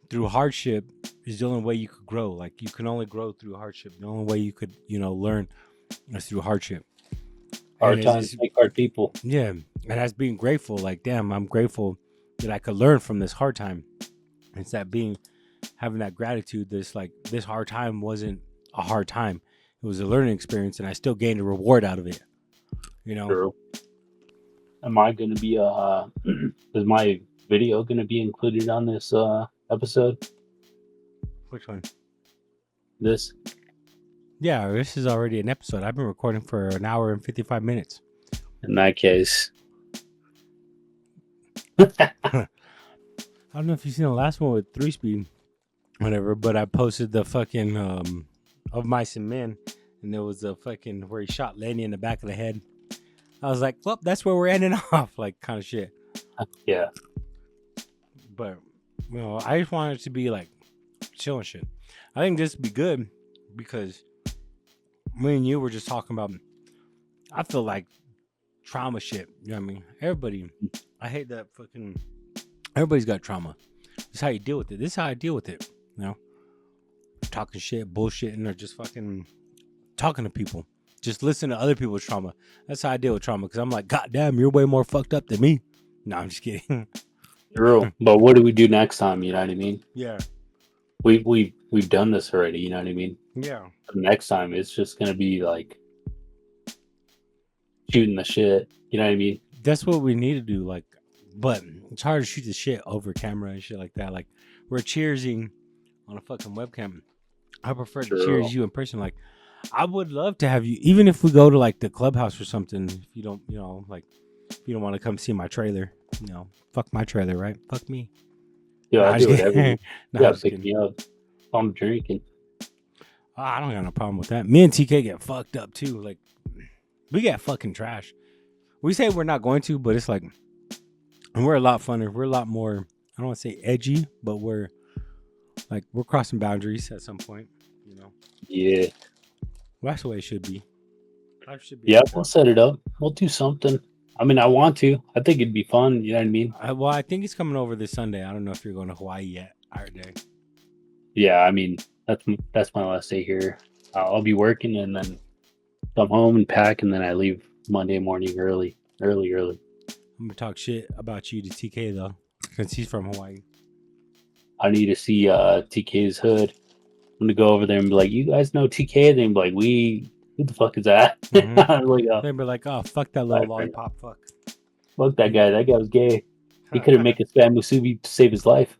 through hardship is the only way you could grow. Like you can only grow through hardship. The only way you could learn is through hardship. Hard times make hard people. Yeah, and that's being grateful. Like, damn, I'm grateful that I could learn from this hard time. It's that having that gratitude. This hard time wasn't a hard time. It was a learning experience, and I still gained a reward out of it. True. Am I gonna be is my video gonna be included on this episode? Which one? This? Yeah, this is already an episode. I've been recording for an hour and 55 minutes. In that case. I don't know if you've seen the last one with 3-speed, whatever, but I posted the fucking Of Mice and Men, and there was a fucking where he shot Lenny in the back of the head. I was like, well, that's where we're ending off, like kind of shit. Yeah. But, I just wanted it to be like chill and shit. I think this would be good because me and you were just talking about, I feel like trauma shit. You know what I mean? Everybody, I hate that fucking, everybody's got trauma. This is how you deal with it. This is how I deal with it. Talking shit, bullshitting, or just fucking talking to people. Just listen to other people's trauma. That's how I deal with trauma. Because I'm like, God damn, you're way more fucked up than me. No, I'm just kidding. True. But what do we do next time? You know what I mean? Yeah. We've done this already. You know what I mean? Yeah. Next time it's just gonna be like shooting the shit. You know what I mean? That's what we need to do. Like, but it's hard to shoot the shit over camera and shit like that. Like, we're cheersing on a fucking webcam. I prefer to cheers you in person. Like, I would love to have you, even if we go to like the clubhouse or something. If you don't, if you don't want to come see my trailer, fuck my trailer, right? Fuck me. Yeah, I'll do whatever. You gotta pick kidding. me up. I'm drinking. I don't got no problem with that. Me and TK get fucked up too. Like, we get fucking trash. We say we're not going to, but it's like, and we're a lot funner. We're a lot more, I don't want to say edgy, but we're crossing boundaries at some point, Yeah. Well, that's the way it should be. Life should be. Yeah, we'll set it up. We'll do something. I mean, I want to. I think it'd be fun. You know what I mean? I think he's coming over this Sunday. I don't know if you're going to Hawaii yet. Our day. Yeah, I mean, that's my last day here. I'll be working and then come home and pack, and then I leave Monday morning early. I'm gonna talk shit about you to TK though, because he's from Hawaii. I need to see TK's hood. I'm gonna go over there and be like, "You guys know TK?" And they'd be like, "Who the fuck is that?" Mm-hmm. Like, they'd be like, "Oh, fuck that little lollipop, fuck that guy. That guy was gay. He couldn't make a spam musubi to save his life."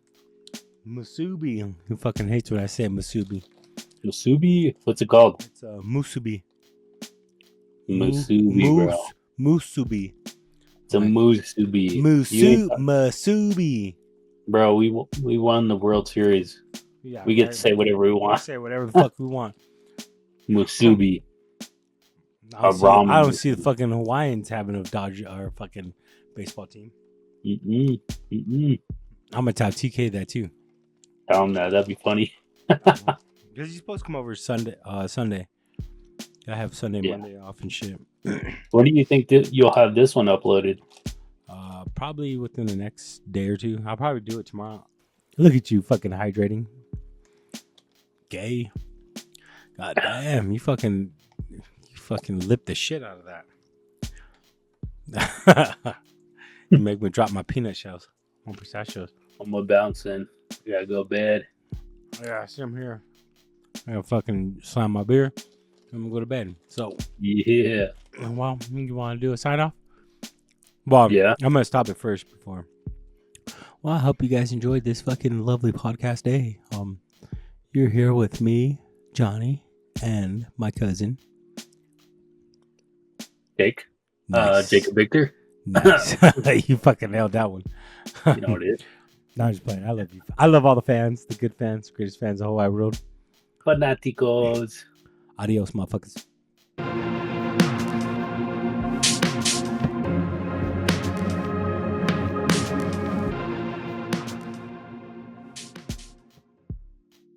Musubi. Who fucking hates when I say Musubi? Musubi? What's it called? It's musubi. Musubi, bro. Musubi. It's a musubi. Musubi. Bro, we won the World Series. Yeah, we get to say whatever we want. Say whatever the fuck we want. Musubi. I don't see the fucking Hawaiians having a Dodger or fucking baseball team. I'm gonna tell TK that too. Tell him that. That'd be funny. Because he's supposed to come over Sunday. I have Sunday, Monday off and shit. When do you think that you'll have this one uploaded? Probably within the next day or two. I'll probably do it tomorrow. Look at you fucking hydrating. Gay. God damn, you fucking lip the shit out of that. You make me drop my peanut shells on pistachios. I'm gonna bounce in. I gotta go to bed. Yeah, I see him here. I gotta fucking slam my beer. I'm gonna go to bed. So yeah. Well, you want to do a sign off? Well, yeah. I'm gonna stop it first before. Well, I hope you guys enjoyed this fucking lovely podcast day. You're here with me, Johnny, and my cousin, Jake. Nice. Jacob Victor. Nice. You fucking nailed that one. You know what it is. No, I'm just playing. I love you. I love all the fans, the good fans, greatest fans of the whole wide world. Fanaticos. Adios, motherfuckers.